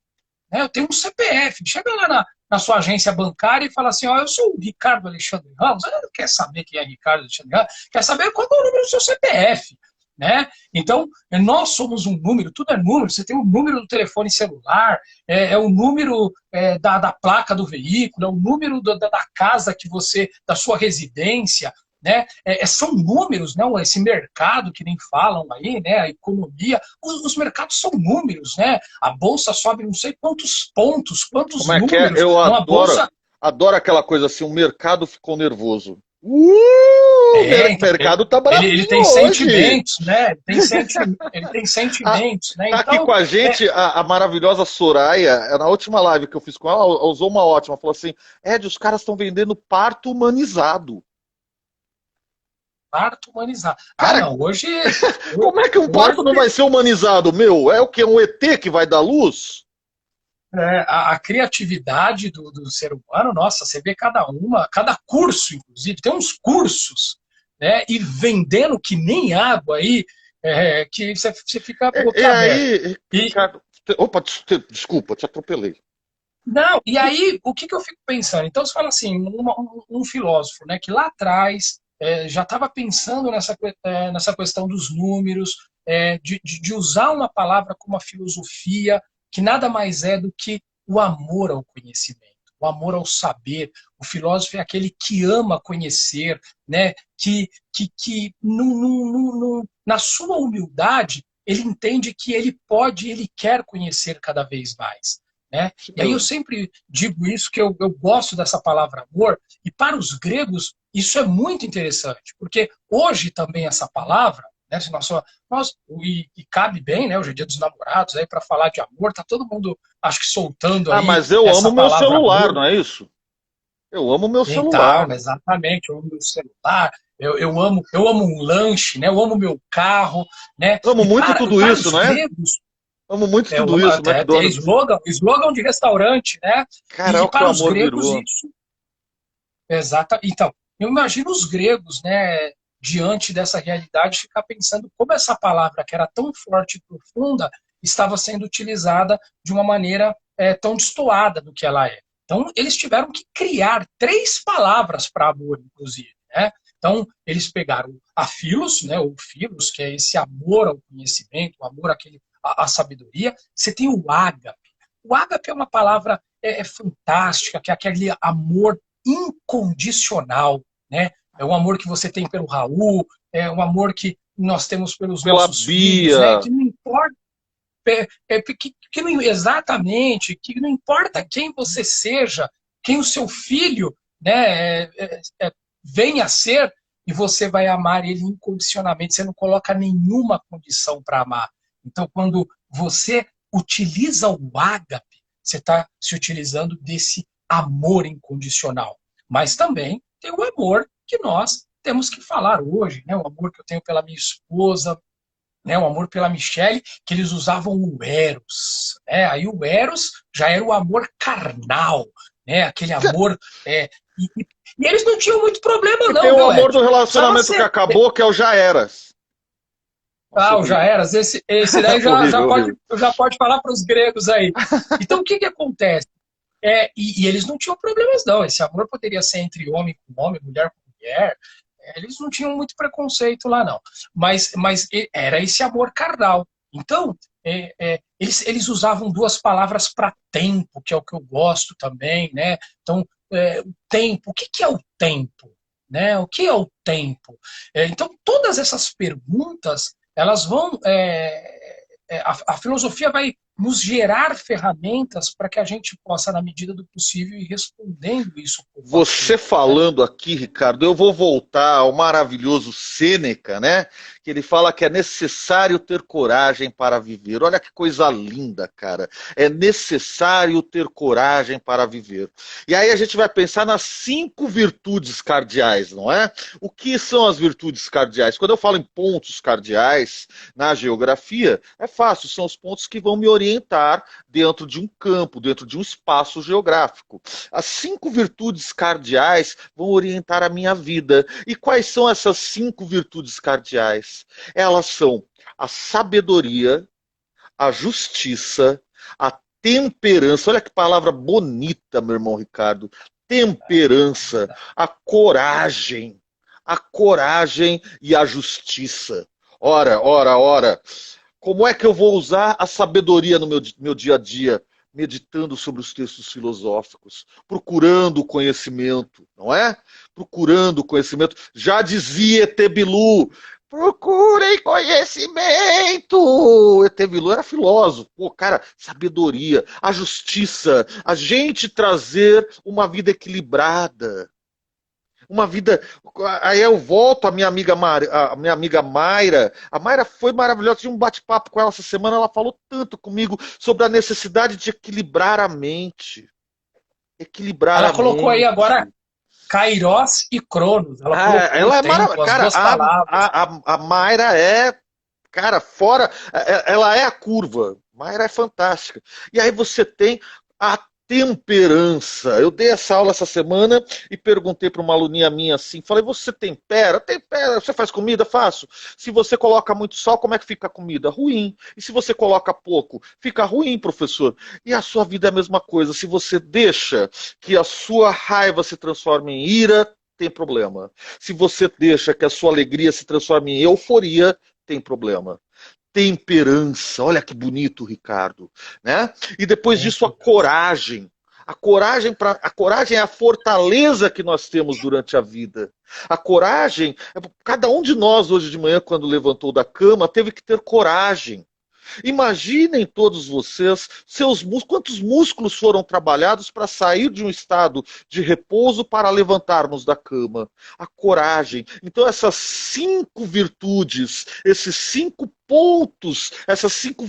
né? Eu tenho um CPF. Chega lá na sua agência bancária e fala assim, ó, eu sou o Ricardo Alexandre Ramos. Quer saber quem é Ricardo Alexandre Ramos? Quer saber qual é o número do seu CPF? Né? Então, nós somos um número, tudo é número, você tem o número do telefone celular, é o número da placa do veículo, é o número da casa que você, da sua residência, né? São números, né? Esse mercado que nem falam aí, né? A economia, os mercados são números, né? A bolsa sobe não sei quantos pontos, quantos Como é números. Que é? Eu adoro aquela coisa assim, o mercado ficou nervoso. O mercado tá bravinho ele tem sentimentos, né? Ele tem sentimentos, né? Tá aqui com a gente a maravilhosa Soraya, na última live que eu fiz com ela usou uma ótima, falou assim, os caras estão vendendo parto humanizado. Parto humanizado. Cara, não, hoje... Como é que um parto não vai ser humanizado, meu? É o que? Um ET que vai dar luz? A criatividade do ser humano, nossa, você vê cada curso, inclusive, tem uns cursos, né, e vendendo que nem água aí, que você fica boca aberta. Ricardo, opa, desculpa, te atropelei. Não, e aí, o que eu fico pensando? Então, você fala assim, um filósofo, né, que lá atrás já estava pensando nessa questão dos números, de usar uma palavra como a filosofia, que nada mais é do que o amor ao conhecimento, o amor ao saber. O filósofo é aquele que ama conhecer, né, que na sua humildade, ele entende que ele pode, ele quer conhecer cada vez mais. Né? Isso E aí eu mesmo. sempre digo isso, que eu gosto dessa palavra amor, e para os gregos isso é muito interessante, porque hoje também essa palavra, né, se e cabe bem, né, hoje é dia dos namorados, aí para falar de amor, tá todo mundo, acho que soltando Ah, aí mas eu essa amo meu palavra celular, amor. não é isso? Eu amo meu Então, celular. exatamente, eu amo meu celular, eu amo um lanche, né, eu amo meu carro, né, Amo muito tudo para isso, os não é? gregos, Amo muito eu tudo amo, isso, até McDonald's. slogan de restaurante, né, e Caraca, que o para os amor gregos virou. isso. Exato. Então, eu imagino os gregos, né, diante dessa realidade, ficar pensando como essa palavra, que era tão forte e profunda, estava sendo utilizada de uma maneira tão destoada do que ela é. Então, eles tiveram que criar três palavras para amor, inclusive. Né? Então, eles pegaram a philos, né, o philos, que é esse amor ao conhecimento, o amor à sabedoria. Você tem o ágape. O ágape é uma palavra fantástica, que é aquele amor incondicional, né? É o amor que você tem pelo Raul, é o amor que nós temos pelos Pela nossos filhos, né? Bia. Que não importa, que não, exatamente, que não importa quem você seja, quem o seu filho, né, venha a ser, e você vai amar ele incondicionalmente. Você não coloca nenhuma condição para amar. Então, quando você utiliza o ágape, você está se utilizando desse amor incondicional. Mas também tem o amor que nós temos que falar hoje, né? O amor que eu tenho pela minha esposa, né? O amor pela Michelle, que eles usavam o Eros. Né? Aí o Eros já era o amor carnal, né? Aquele amor. E eles não tinham muito problema, E tem não, o viu, amor Ed? do Precisava relacionamento que ser. acabou, que é o já eras. Nossa, Ah, o já horrível. eras. Esse daí Horrível, horrível. já pode falar para os gregos aí. Então, o que acontece? E eles não tinham problemas, não. Esse amor poderia ser entre homem com homem, mulher com mulher. Eles não tinham muito preconceito lá, não. Mas era esse amor carnal. Então, eles usavam duas palavras para tempo, que é o que eu gosto também, né? Então, o tempo. O que é o tempo? Né? O que é o tempo? Então, todas essas perguntas, elas vão. A filosofia vai nos gerar ferramentas para que a gente possa, na medida do possível, ir respondendo isso pouco a Você pouco. Né? falando aqui, Ricardo, eu vou voltar ao maravilhoso Sêneca, né? Que ele fala que é necessário ter coragem para viver. Olha que coisa linda, cara. É necessário ter coragem para viver. E aí a gente vai pensar nas 5 virtudes cardeais, não é? O que são as virtudes cardeais? Quando eu falo em pontos cardeais na geografia, é fácil, são os pontos que vão me orientar dentro de um campo, dentro de um espaço geográfico. As 5 virtudes cardeais vão orientar a minha vida. E quais são essas 5 virtudes cardeais? Elas são a sabedoria, a justiça, a temperança. Olha que palavra bonita, meu irmão Ricardo. Temperança, a coragem e a justiça. Ora, ora, ora. Como é que eu vou usar a sabedoria no meu dia a dia? Meditando sobre os textos filosóficos, procurando o conhecimento, não é? Procurando o conhecimento. Já dizia Etebilu, procurem conhecimento. Etebilu era filósofo. Pô, cara, sabedoria, a justiça, a gente trazer uma vida equilibrada, uma vida. Aí eu volto a minha amiga Mayra. A Mayra foi maravilhosa. Tive um bate-papo com ela essa semana. Ela falou tanto comigo sobre a necessidade de equilibrar a mente. Equilibrar Ela a colocou aí agora mente. Kairos e Cronos. Ela Ah, colocou o ela é tempo, maravilhosa. as Cara, duas palavras. a Mayra é. Cara, fora. Ela é a curva. Mayra é fantástica. E aí você tem a temperança. Eu dei essa aula essa semana e perguntei para uma aluninha minha assim, falei, você tempera? Tempera. Você faz comida? Faço. Se você coloca muito sal, como é que fica a comida? Ruim. E se você coloca pouco? Fica ruim, professor. E a sua vida é a mesma coisa. Se você deixa que a sua raiva se transforme em ira, tem problema. Se você deixa que a sua alegria se transforme em euforia, tem problema. Temperança, olha que bonito, Ricardo, né? E depois disso a coragem. A coragem é a fortaleza que nós temos durante a vida. A coragem, cada um de nós hoje de manhã, quando levantou da cama, teve que ter coragem. Imaginem todos vocês, quantos músculos foram trabalhados para sair de um estado de repouso para levantarmos da cama. A coragem. Então, essas 5 virtudes, esses 5 pontos, essas 5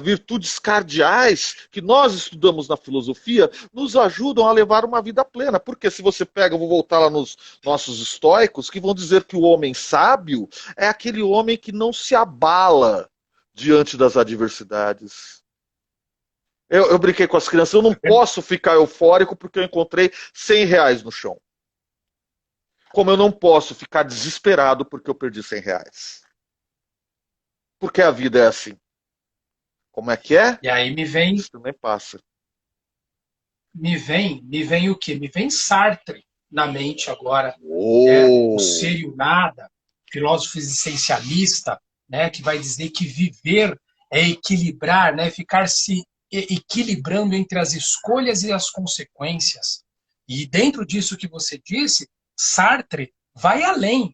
virtudes cardeais que nós estudamos na filosofia, nos ajudam a levar uma vida plena. Porque se você pega, eu vou voltar lá nos nossos estoicos, que vão dizer que o homem sábio é aquele homem que não se abala diante das adversidades. Eu brinquei com as crianças, eu não posso ficar eufórico porque eu encontrei R$ 100 no chão. Como eu não posso ficar desesperado porque eu perdi R$ 100. Porque a vida é assim. Como é que é? E aí Isso também passa. me vem o quê? Me vem Sartre na mente agora, né? O Oh! ser e o nada, filósofo existencialista, né? Que vai dizer que viver é equilibrar, né? Ficar se equilibrando entre as escolhas e as consequências. E dentro disso que você disse, Sartre vai além,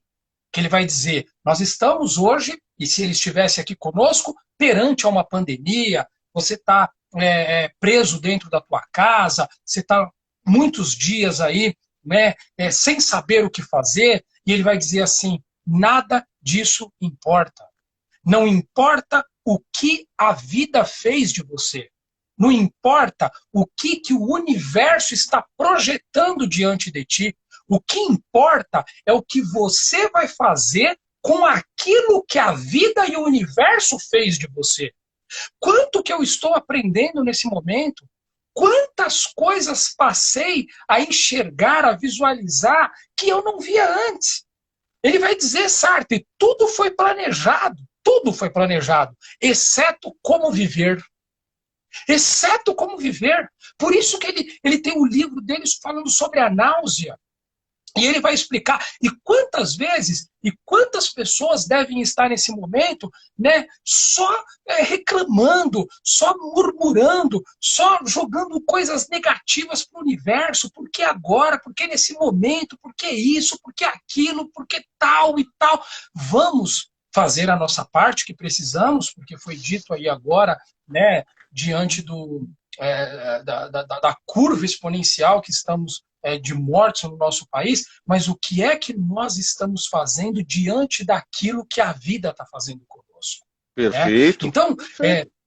que ele vai dizer, nós estamos hoje, e se ele estivesse aqui conosco, perante a uma pandemia, você está preso dentro da tua casa, você está muitos dias aí, né, sem saber o que fazer, e ele vai dizer assim, nada disso importa. Não importa o que a vida fez de você. Não importa o que o universo está projetando diante de ti. O que importa é o que você vai fazer com aquilo que a vida e o universo fez de você. Quanto que eu estou aprendendo nesse momento? Quantas coisas passei a enxergar, a visualizar, que eu não via antes? Ele vai dizer, Sartre, tudo foi planejado, exceto como viver. Exceto como viver. Por isso que ele tem um livro dele falando sobre a náusea. E ele vai explicar. E quantas vezes e quantas pessoas devem estar nesse momento, né, só reclamando, só murmurando, só jogando coisas negativas para o universo. Por que agora? Por que nesse momento? Por que isso? Por que aquilo? Por que tal e tal? Vamos fazer a nossa parte que precisamos, porque foi dito aí agora, né, diante da curva exponencial que estamos de mortes no nosso país, mas o que é que nós estamos fazendo diante daquilo que a vida está fazendo conosco? Perfeito. Né? Então,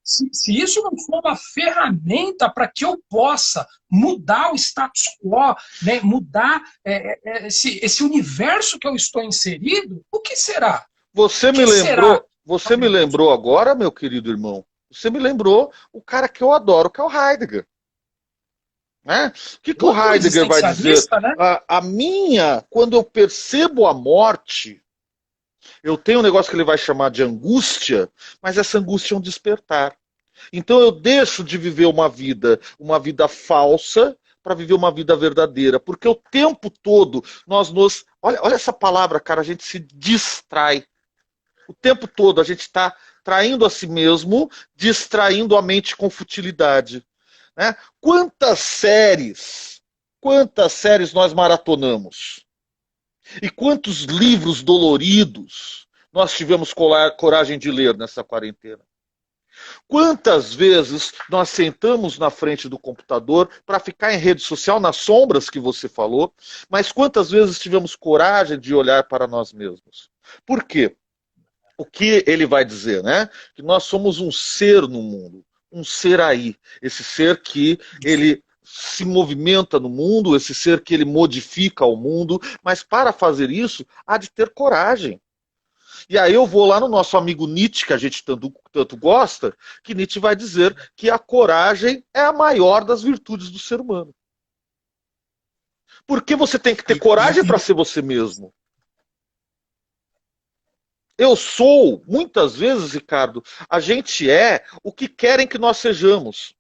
se isso não for uma ferramenta para que eu possa mudar o status quo, né, mudar esse universo que eu estou inserido, o que será? Você me lembrou agora, meu querido irmão, você me lembrou o cara que eu adoro, que é o Heidegger. Né? O que o Heidegger vai dizer? Né? Quando eu percebo a morte, eu tenho um negócio que ele vai chamar de angústia, mas essa angústia é um despertar. Então eu deixo de viver uma vida falsa, para viver uma vida verdadeira, porque o tempo todo olha essa palavra, cara, a gente se distrai. O tempo todo a gente está traindo a si mesmo, distraindo a mente com futilidade. Né? Quantas séries nós maratonamos? E quantos livros doloridos nós tivemos coragem de ler nessa quarentena? Quantas vezes nós sentamos na frente do computador para ficar em rede social, nas sombras que você falou, mas quantas vezes tivemos coragem de olhar para nós mesmos? Por quê? O que ele vai dizer, né? Que nós somos um ser no mundo, um ser aí, esse ser que ele se movimenta no mundo, esse ser que ele modifica o mundo, mas para fazer isso há de ter coragem. E aí eu vou lá no nosso amigo Nietzsche, que a gente tanto gosta, que Nietzsche vai dizer que a coragem é a maior das virtudes do ser humano. Porque você tem que ter E, coragem e, para ser você mesmo. Eu sou, muitas vezes, Ricardo, a gente é o que querem que nós sejamos.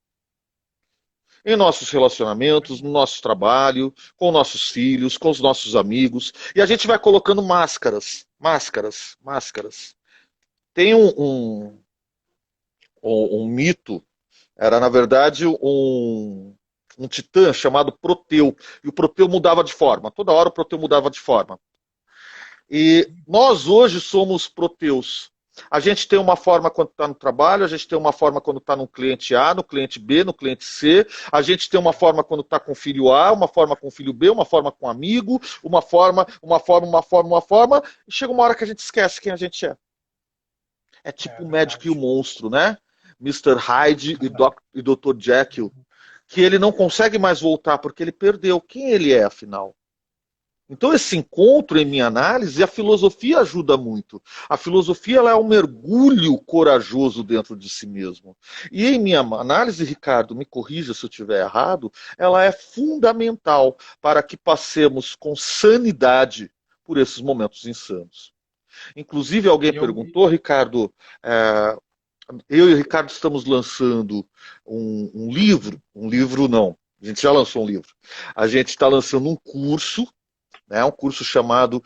Em nossos relacionamentos, no nosso trabalho, com nossos filhos, com os nossos amigos. E a gente vai colocando máscaras, máscaras, máscaras. Tem um mito, era na verdade um titã chamado Proteu. E o Proteu mudava de forma. Toda hora o Proteu mudava de forma. E nós hoje somos proteus. A gente tem uma forma quando está no trabalho, a gente tem uma forma quando está no cliente A, no cliente B, no cliente C, a gente tem uma forma quando está com o filho A, uma forma com o filho B, uma forma com um amigo, uma forma, e chega uma hora que a gente esquece quem a gente é. É tipo o médico e o monstro, né? Mr. Hyde e Dr. Jekyll, que ele não consegue mais voltar porque ele perdeu. Quem ele é, afinal? Então, esse encontro, em minha análise, a filosofia ajuda muito. A filosofia ela é um mergulho corajoso dentro de si mesmo. E, em minha análise, Ricardo, me corrija se eu estiver errado, ela é fundamental para que passemos com sanidade por esses momentos insanos. Inclusive, alguém eu, perguntou, Ricardo, eu e o Ricardo estamos lançando um livro não, a gente já lançou um livro. A gente está lançando um curso, né, um curso chamado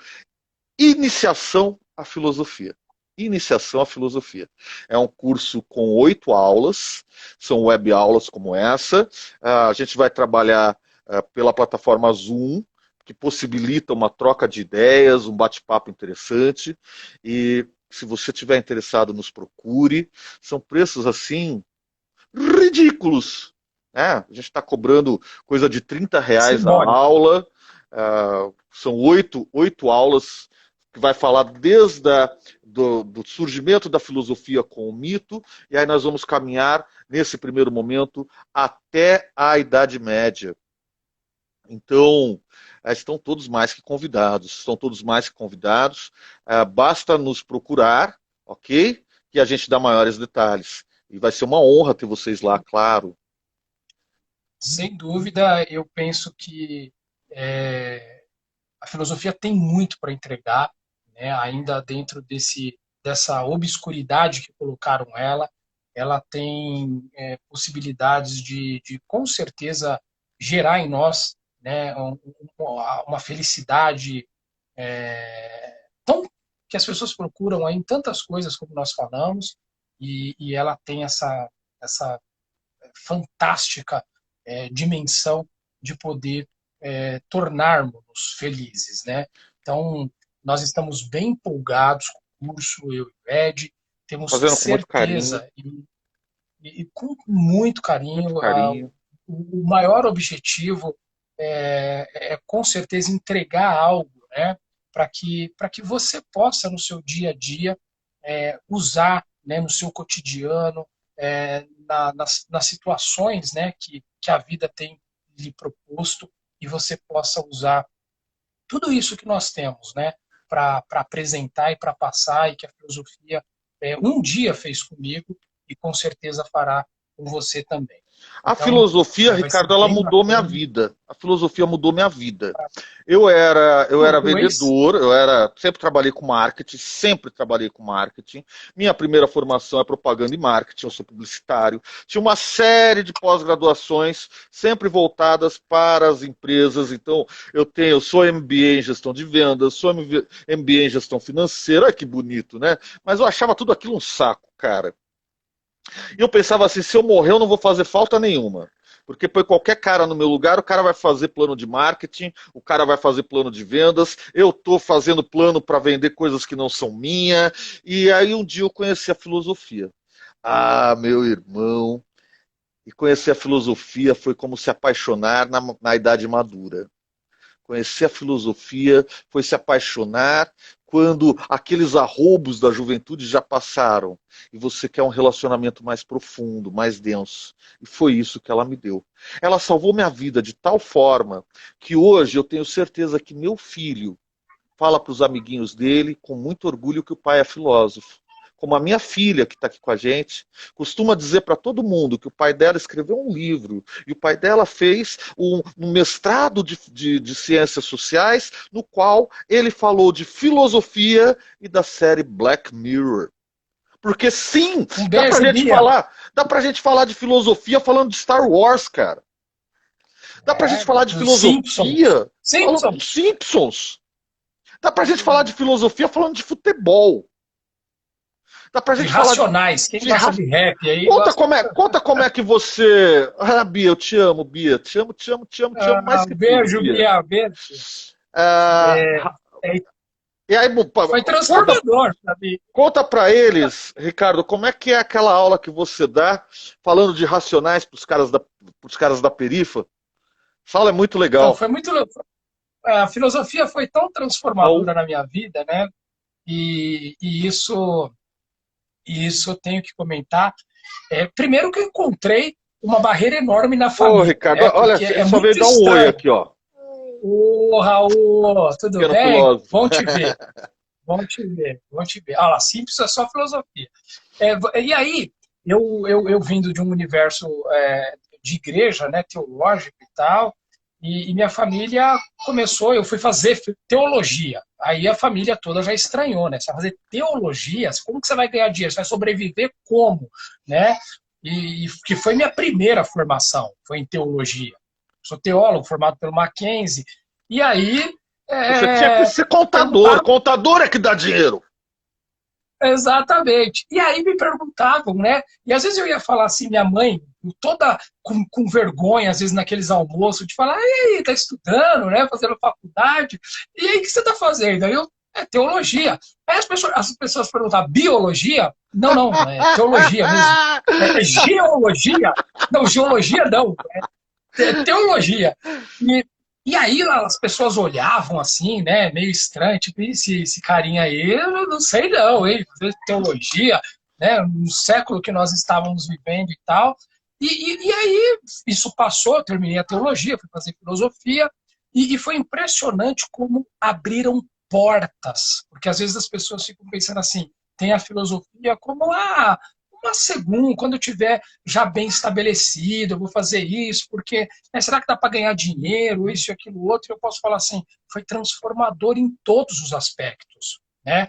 Iniciação à Filosofia. Iniciação à Filosofia. É um curso com 8 aulas, são web aulas como essa. A gente vai trabalhar pela plataforma Zoom, que possibilita uma troca de ideias, um bate-papo interessante. E se você estiver interessado, nos procure. São preços assim ridículos. Né? A gente está cobrando coisa de R$ 30 a simbólico. aula. São oito aulas que vai falar desde do surgimento da filosofia com o mito, e aí nós vamos caminhar, nesse primeiro momento, até a Idade Média. Então, estão todos mais que convidados. Estão todos mais que convidados. Basta nos procurar, ok? Que a gente dá maiores detalhes. E vai ser uma honra ter vocês lá, claro. Sem dúvida, eu penso que a filosofia tem muito para entregar, né, ainda dentro dessa obscuridade que colocaram ela tem possibilidades com certeza, gerar em nós, né, uma felicidade tão, que as pessoas procuram aí em tantas coisas como nós falamos, e ela tem essa fantástica dimensão de poder tornarmos-nos felizes, né? Então, nós estamos bem empolgados com o curso, eu e o Ed, temos Fazendo com muito carinho, certeza e com muito muito carinho. carinho. O maior objetivo com certeza entregar algo, né, para que você possa no seu dia a dia usar, né, no seu cotidiano, nas situações, né, que a vida tem lhe proposto, e você possa usar tudo isso que nós temos, né, para apresentar e para passar, e que a filosofia um dia fez comigo e com certeza fará com você também. A Então, filosofia, vai ser Ricardo, ela bem mudou minha bacana. vida. A filosofia mudou minha vida. Eu era Pois, vendedor, sempre trabalhei com marketing, sempre trabalhei com marketing. Minha primeira formação é propaganda e marketing, eu sou publicitário. Tinha uma série de pós-graduações, sempre voltadas para as empresas. Então, eu sou MBA em gestão de vendas, sou MBA em gestão financeira, olha que bonito, né? Mas eu achava tudo aquilo um saco, cara. E eu pensava assim, se eu morrer eu não vou fazer falta nenhuma. Porque põe qualquer cara no meu lugar, o cara vai fazer plano de marketing, o cara vai fazer plano de vendas, eu estou fazendo plano para vender coisas que não são minha. E aí um dia eu conheci a filosofia. Ah, meu irmão, e conhecer a filosofia foi como se apaixonar na idade madura. Conhecer a filosofia foi se apaixonar quando aqueles arroubos da juventude já passaram e você quer um relacionamento mais profundo, mais denso. E foi isso que ela me deu. Ela salvou minha vida de tal forma que hoje eu tenho certeza que meu filho fala para os amiguinhos dele com muito orgulho que o pai é filósofo. Como a minha filha, que está aqui com a gente, costuma dizer para todo mundo que o pai dela escreveu um livro, e o pai dela fez um mestrado de ciências sociais, no qual ele falou de filosofia e da série Black Mirror. Porque sim, dá pra gente falar de filosofia falando de Star Wars, cara. Dá pra gente falar de filosofia falando de Simpsons. Dá pra gente falar de filosofia falando de futebol. Dá pra gente falar racionais. Quem gosta de rap aí? Conta como é que você. Ah, Bia, eu te amo, Bia. Te amo mais que beijo, tudo, Bia. Beijo. E aí, foi transformador, sabe? Conta pra eles, Ricardo, como é que é aquela aula que você dá falando de racionais pros caras da perifa? Fala, é muito legal. Então, foi muito. A filosofia foi tão transformadora na minha vida, né? E isso eu tenho que comentar. Primeiro que eu encontrei uma barreira enorme na família. Ô, Ricardo, olha, só veio dar um oi aqui, ó. Ô, Raul, tudo bem? Filósofo. Bom te ver. Olha lá, simples é só filosofia. E aí, eu vindo de um universo de igreja, né, teológico e tal, e minha família começou, eu fui fazer teologia. Aí a família toda já estranhou, né? Você vai fazer teologia? Como que você vai ganhar dinheiro? Você vai sobreviver como? Né? E que foi minha primeira formação, foi em teologia. Sou teólogo, formado pelo Mackenzie. E aí... Você tinha que ser contador. Contador é que dá dinheiro. Exatamente. E aí me perguntavam, né? E às vezes eu ia falar assim, minha mãe, toda com vergonha, às vezes naqueles almoços, de falar, e aí, tá estudando, né? Fazendo faculdade. E aí, o que você tá fazendo? Aí eu, teologia. Aí as pessoas perguntavam, biologia? Não, é teologia mesmo. É geologia? Não, geologia não. É teologia. E aí as pessoas olhavam assim, né, meio estranho, tipo, esse carinha aí, eu não sei não, hein, fazer teologia, né, no século que nós estávamos vivendo e tal. E aí isso passou, eu terminei a teologia, fui fazer filosofia, e foi impressionante como abriram portas, porque às vezes as pessoas ficam pensando assim, tem a filosofia como uma segunda, quando eu tiver já bem estabelecido, eu vou fazer isso, porque será que dá para ganhar dinheiro, isso e aquilo outro? Eu posso falar assim, foi transformador em todos os aspectos. Né?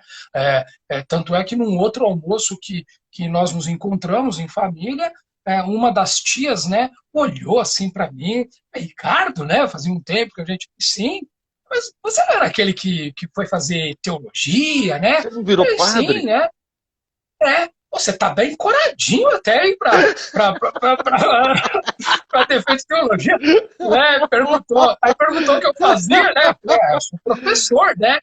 Tanto é que num outro almoço que nós nos encontramos em família, uma das tias, né, olhou assim para mim, Ricardo, né, fazia um tempo que a gente, sim, mas você não era aquele que foi fazer teologia, né? Você não virou padre? Sim, né? Você tá bem coradinho até, hein, pra ter feito teologia. Né? Aí perguntou o que eu fazia, né? Eu sou professor, né?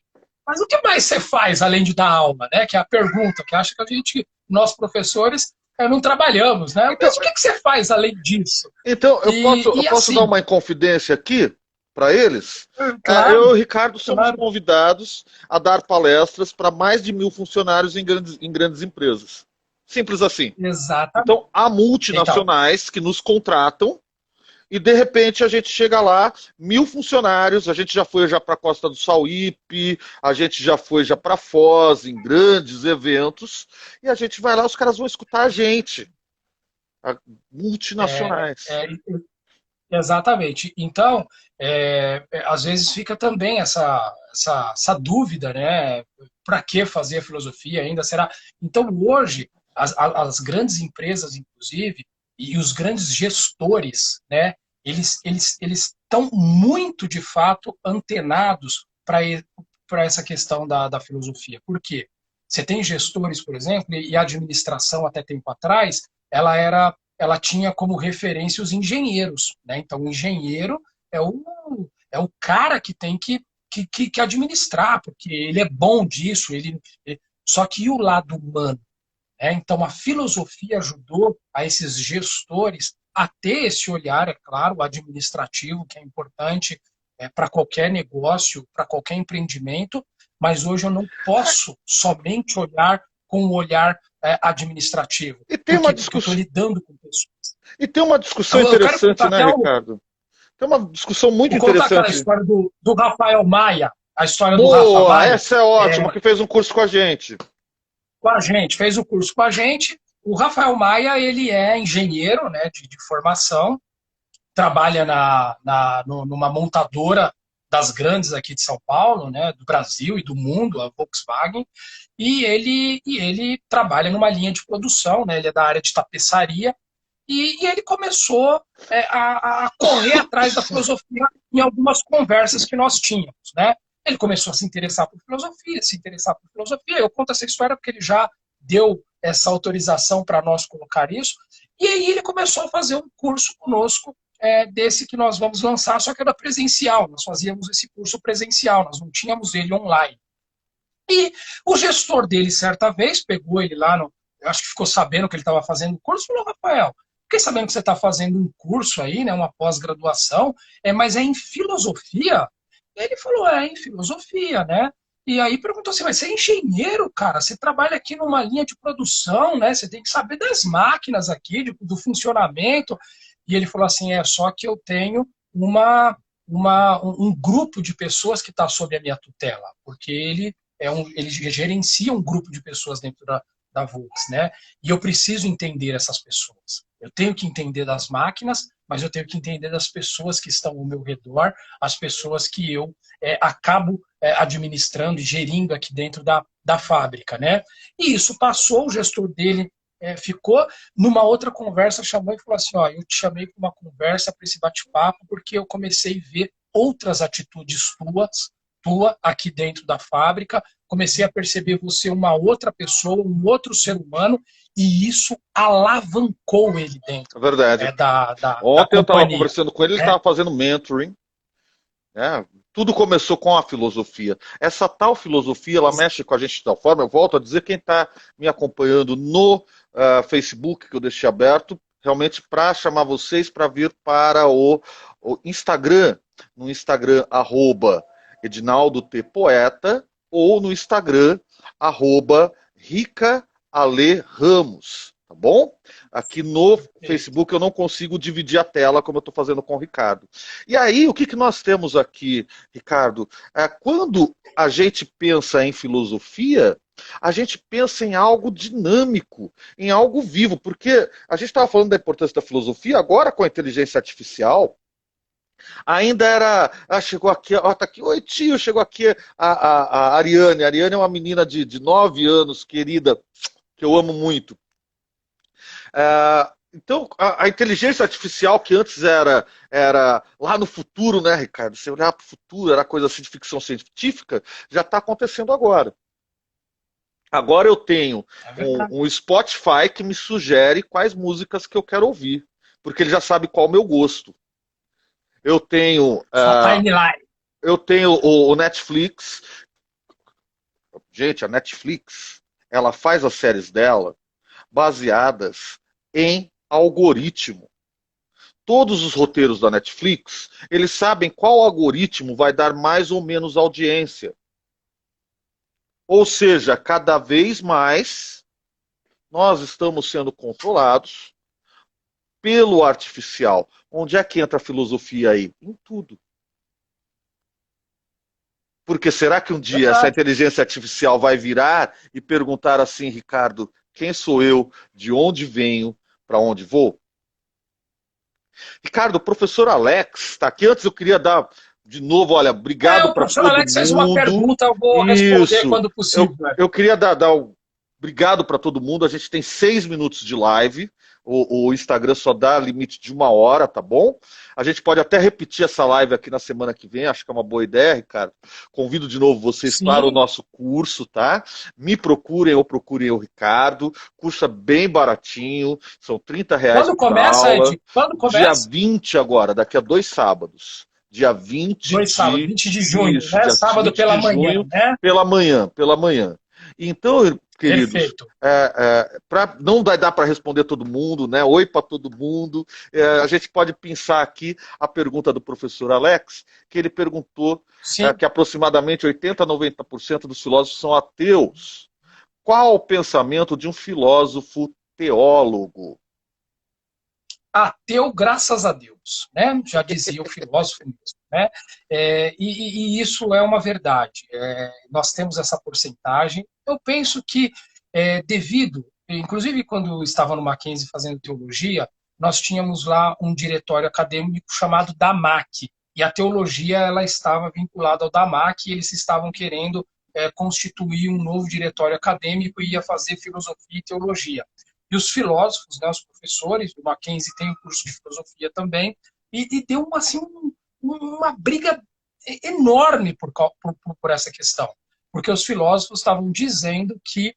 Mas o que mais você faz além de dar aula, né? Que é a pergunta, que acha que nós professores, não trabalhamos, né? Mas o que você faz além disso? Então, eu posso dar uma inconfidência aqui para eles? Claro, eu e o Ricardo somos convidados a dar palestras para mais de 1.000 funcionários em grandes empresas. Simples assim. Exatamente. Então, há multinacionais que nos contratam e, de repente, a gente chega lá, 1.000 funcionários, a gente já foi para a Costa do Sauípe, a gente já foi para Foz, em grandes eventos, e a gente vai lá, os caras vão escutar a gente. Multinacionais. Exatamente. Então, às vezes fica também essa dúvida, né? Para que fazer a filosofia ainda? Será? Então, hoje, as grandes empresas, inclusive, e os grandes gestores, né? Eles estão muito, de fato, antenados para essa questão da filosofia. Por quê? Você tem gestores, por exemplo, e a administração, até tempo atrás, ela tinha como referência os engenheiros. Né? Então, o engenheiro é o cara que tem que administrar, porque ele é bom disso. Só que e o lado humano? Então, a filosofia ajudou a esses gestores a ter esse olhar, é claro, administrativo, que é importante para qualquer negócio, para qualquer empreendimento, mas hoje eu não posso somente olhar com o olhar administrativo. E tem uma discussão. Porque eu estou lidando com pessoas. E tem uma discussão interessante, né, Ricardo? Tem uma discussão muito interessante. Vou contar aquela história do Rafael Maia. a história do Rafa Boa, Maia. essa é ótima, que fez um curso com a gente. Com a gente, fez o curso com a gente. O Rafael Maia, ele é engenheiro, né, de formação, trabalha numa montadora das grandes aqui de São Paulo, né, do Brasil e do mundo, a Volkswagen, e ele trabalha numa linha de produção, né, ele é da área de tapeçaria, e ele começou a correr atrás da filosofia em algumas conversas que nós tínhamos, né? Ele começou a se interessar por filosofia, se interessar por filosofia. Eu conto essa história porque ele já deu essa autorização para nós colocar isso. E aí ele começou a fazer um curso conosco, desse que nós vamos lançar, só que era presencial. Nós fazíamos esse curso presencial, nós não tínhamos ele online. E o gestor dele, certa vez, pegou ele lá, eu acho que ficou sabendo que ele estava fazendo o curso, e falou: Rafael, fiquei sabendo que você está fazendo um curso aí, né, uma pós-graduação, mas é em filosofia? E ele falou: em filosofia, né? E aí perguntou assim: mas você é engenheiro, cara? Você trabalha aqui numa linha de produção, né? Você tem que saber das máquinas aqui, do funcionamento. E ele falou assim: só que eu tenho um grupo de pessoas que está sob a minha tutela, porque ele gerencia um grupo de pessoas dentro da Volks, né? E eu preciso entender essas pessoas. Eu tenho que entender das máquinas, mas eu tenho que entender das pessoas que estão ao meu redor, as pessoas que eu acabo administrando e gerindo aqui dentro da fábrica, né? E isso passou, o gestor dele ficou numa outra conversa, chamou e falou assim: eu te chamei para uma conversa, para esse bate-papo, porque eu comecei a ver outras atitudes tua aqui dentro da fábrica, comecei a perceber você uma outra pessoa, um outro ser humano, e isso alavancou ele dentro É verdade. da Ontem eu estava companhia. conversando com ele estava fazendo mentoring. Né? Tudo começou com a filosofia. Essa tal filosofia, ela mexe com a gente de tal forma, eu volto a dizer, quem está me acompanhando no Facebook, que eu deixei aberto, realmente para chamar vocês para vir para o Instagram, no Instagram, Edinaldo T. Poeta, ou no Instagram, Rica Ale Ramos, tá bom? Aqui no Facebook eu não consigo dividir a tela como eu estou fazendo com o Ricardo. E aí, o que nós temos aqui, Ricardo? Quando a gente pensa em filosofia, a gente pensa em algo dinâmico, em algo vivo, porque a gente estava falando da importância da filosofia, agora com a inteligência artificial, ainda era. Chegou aqui, tá aqui, oi tio, chegou aqui a Ariane. A Ariane é uma menina de 9 anos, querida, que eu amo muito. Então, a inteligência artificial, que antes era lá no futuro, né, Ricardo? Você olhar para o futuro, era coisa assim de ficção científica, já está acontecendo agora. Agora eu tenho um Spotify que me sugere quais músicas que eu quero ouvir, porque ele já sabe qual é o meu gosto. Eu tenho o Netflix. Gente, a Netflix, ela faz as séries dela baseadas em algoritmo. Todos os roteiros da Netflix, eles sabem qual algoritmo vai dar mais ou menos audiência. Ou seja, cada vez mais nós estamos sendo controlados pelo artificial. Onde é que entra a filosofia aí? Em tudo. Porque será que um dia essa inteligência artificial vai virar e perguntar assim, Ricardo, quem sou eu, de onde venho, para onde vou? Ricardo, o professor Alex está aqui. Antes eu queria dar de novo, olha, obrigado para todo mundo. O professor Alex fez uma pergunta, eu vou responder quando possível. Eu queria dar obrigado para todo mundo. A gente tem 6 minutos de live. O Instagram só dá limite de 1 hora, tá bom? A gente pode até repetir essa live aqui na semana que vem, acho que é uma boa ideia, Ricardo. Convido de novo vocês para o nosso curso, tá? Me procurem ou procurem o Ricardo. Curso é bem baratinho, são R$30 Quando começa, Ed? Quando começa? Dia 20 agora, daqui a 2 sábados. Dia 20 20 de junho, isso, né? Sábado pela manhã, junho, né? Pela manhã. Então, queridos, não vai dar para responder todo mundo, né? Oi para todo mundo. A gente pode pensar aqui a pergunta do professor Alex, que ele perguntou que aproximadamente 80% a 90% dos filósofos são ateus. Qual o pensamento de um filósofo teólogo? ateu graças a Deus, né? Já dizia o filósofo mesmo, né? E isso é uma verdade. Nós temos essa porcentagem. Eu penso que, devido, inclusive quando eu estava no Mackenzie fazendo teologia, nós tínhamos lá um diretório acadêmico chamado DAMAC, e a teologia ela estava vinculada ao DAMAC, e eles estavam querendo constituir um novo diretório acadêmico e ia fazer filosofia e teologia. E os filósofos, né, os professores, o Mackenzie tem um curso de filosofia também, e deu assim, uma briga enorme por essa questão. Porque os filósofos estavam dizendo que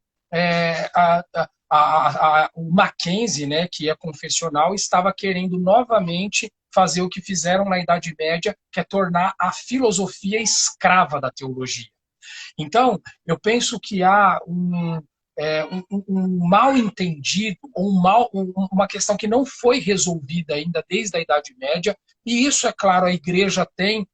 o Mackenzie, né, que é confessional, estava querendo novamente fazer o que fizeram na Idade Média, que é tornar a filosofia escrava da teologia. Então, eu penso que há um mal entendido, uma questão que não foi resolvida ainda desde a Idade Média, e isso, é claro, a igreja tem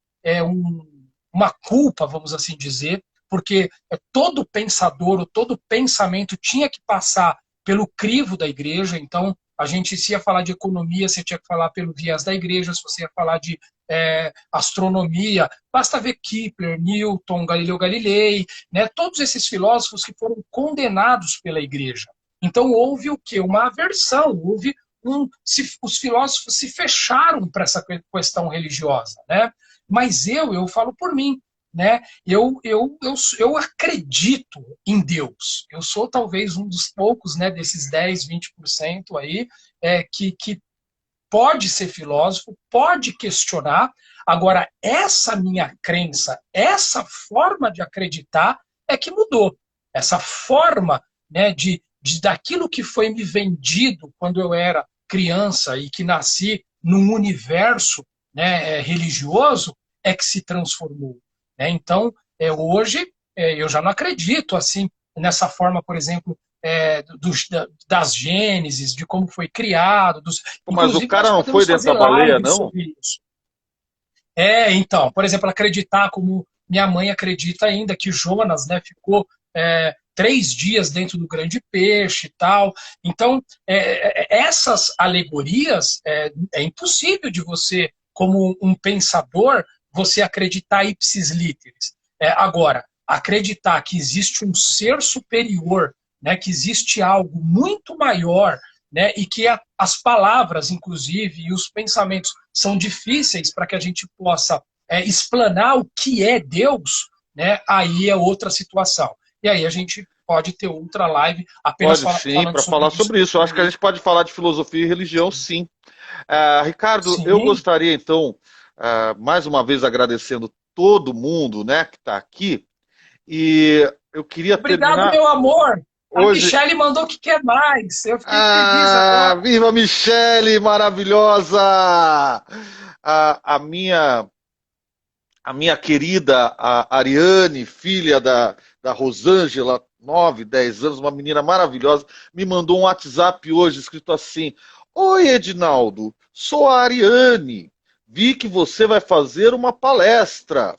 uma culpa, vamos assim dizer, porque todo pensador, ou todo pensamento tinha que passar pelo crivo da igreja. Então, a gente, se ia falar de economia, você tinha que falar pelo viés da igreja. Se você ia falar de astronomia, basta ver Kepler, Newton, Galileu Galilei, né? Todos esses filósofos que foram condenados pela igreja. Então, houve o quê? Uma aversão, os filósofos se fecharam para essa questão religiosa, né? Mas eu falo por mim, né? Eu acredito em Deus. Eu sou talvez um dos poucos, né, desses 10, 20% aí, que pode ser filósofo, pode questionar. Agora, essa minha crença, essa forma de acreditar é que mudou. Essa forma, né, daquilo que foi me vendido quando eu era criança e que nasci num universo, né, religioso, é que se transformou. Né? Então, hoje, eu já não acredito assim nessa forma, por exemplo, das gênesis, de como foi criado. Mas o Inclusive, nós cara não foi podemos dentro fazer da baleia, lives não? sobre isso. Então, por exemplo, acreditar como minha mãe acredita ainda, que Jonas, né, ficou 3 dias dentro do grande peixe e tal. Então, essas alegorias é impossível de você, como um pensador, você acreditar ipsis literis. Agora, acreditar que existe um ser superior, né, que existe algo muito maior, né, e que as palavras, inclusive, e os pensamentos são difíceis para que a gente possa explanar o que é Deus, né, aí é outra situação. E aí a gente pode ter outra live apenas Pode sim, falando para sobre falar isso. sobre isso. Eu acho que a gente pode falar de filosofia e religião, sim. Ricardo, eu Sim. gostaria, então, mais uma vez agradecendo todo mundo, né, que está aqui. E eu queria Obrigado, terminar meu amor. A hoje. Michelle mandou que quer mais. Eu fiquei feliz agora. Viva Michele, maravilhosa! A minha querida Ariane, filha da Rosângela, 9, 10 anos, uma menina maravilhosa, me mandou um WhatsApp hoje escrito assim: Oi, Edinaldo, sou a Ariane. Vi que você vai fazer uma palestra.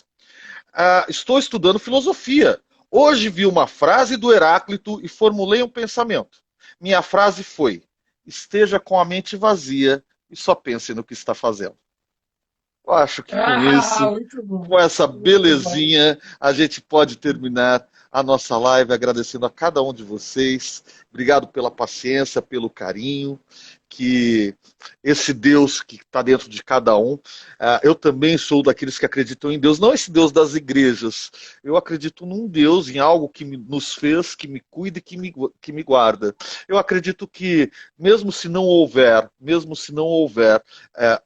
Estou estudando filosofia. Hoje vi uma frase do Heráclito e formulei um pensamento. Minha frase foi: esteja com a mente vazia e só pense no que está fazendo. Eu acho que com isso, Muito bom. com essa Muito bom. belezinha, a gente pode terminar a nossa live agradecendo a cada um de vocês. Obrigado pela paciência, pelo carinho, que esse Deus que está dentro de cada um. Eu também sou daqueles que acreditam em Deus, não esse Deus das igrejas. Eu acredito num Deus, em algo que nos fez, que me cuida e que me guarda. Eu acredito que, mesmo se não houver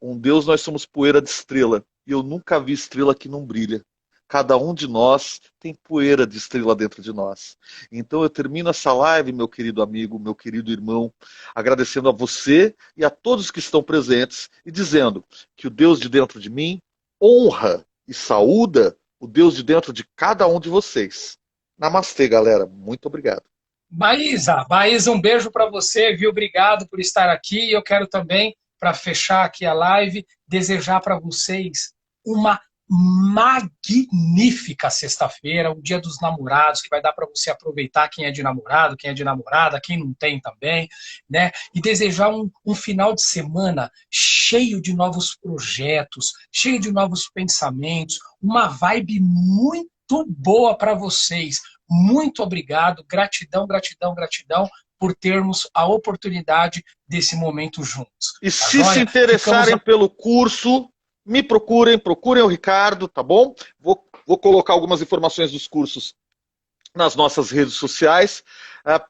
um Deus, nós somos poeira de estrela. E eu nunca vi estrela que não brilha. Cada um de nós tem poeira de estrela dentro de nós. Então eu termino essa live, meu querido amigo, meu querido irmão, agradecendo a você e a todos que estão presentes e dizendo que o Deus de dentro de mim honra e saúda o Deus de dentro de cada um de vocês. Namastê, galera. Muito obrigado. Maísa, um beijo para você, viu? Obrigado por estar aqui. Eu quero também, para fechar aqui a live, desejar para vocês uma magnífica sexta-feira, o Dia dos Namorados, que vai dar para você aproveitar quem é de namorado, quem é de namorada, quem não tem também, né? E desejar um final de semana cheio de novos projetos, cheio de novos pensamentos, uma vibe muito boa para vocês. Muito obrigado, gratidão, gratidão, gratidão por termos a oportunidade desse momento juntos. E Tá se joia? interessarem pelo curso, me procurem, procurem o Ricardo, tá bom? Vou colocar algumas informações dos cursos nas nossas redes sociais.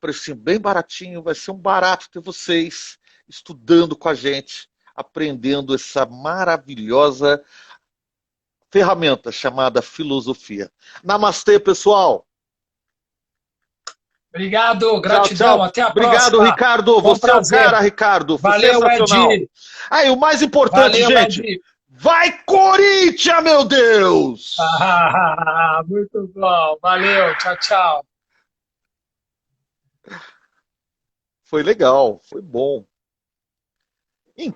Precinho bem baratinho, vai ser um barato ter vocês estudando com a gente, aprendendo essa maravilhosa ferramenta chamada filosofia. Namastê, pessoal! Obrigado, Tchau, gratidão, tchau. até a Obrigado, próxima. Ricardo. Foi um Você é o prazer. cara, Ricardo. Foi Valeu, sensacional. Ed. Aí, o mais importante, Valeu, gente, Ed. vai Corinthians, meu Deus! Muito bom. Valeu, tchau, tchau. Foi legal, foi bom.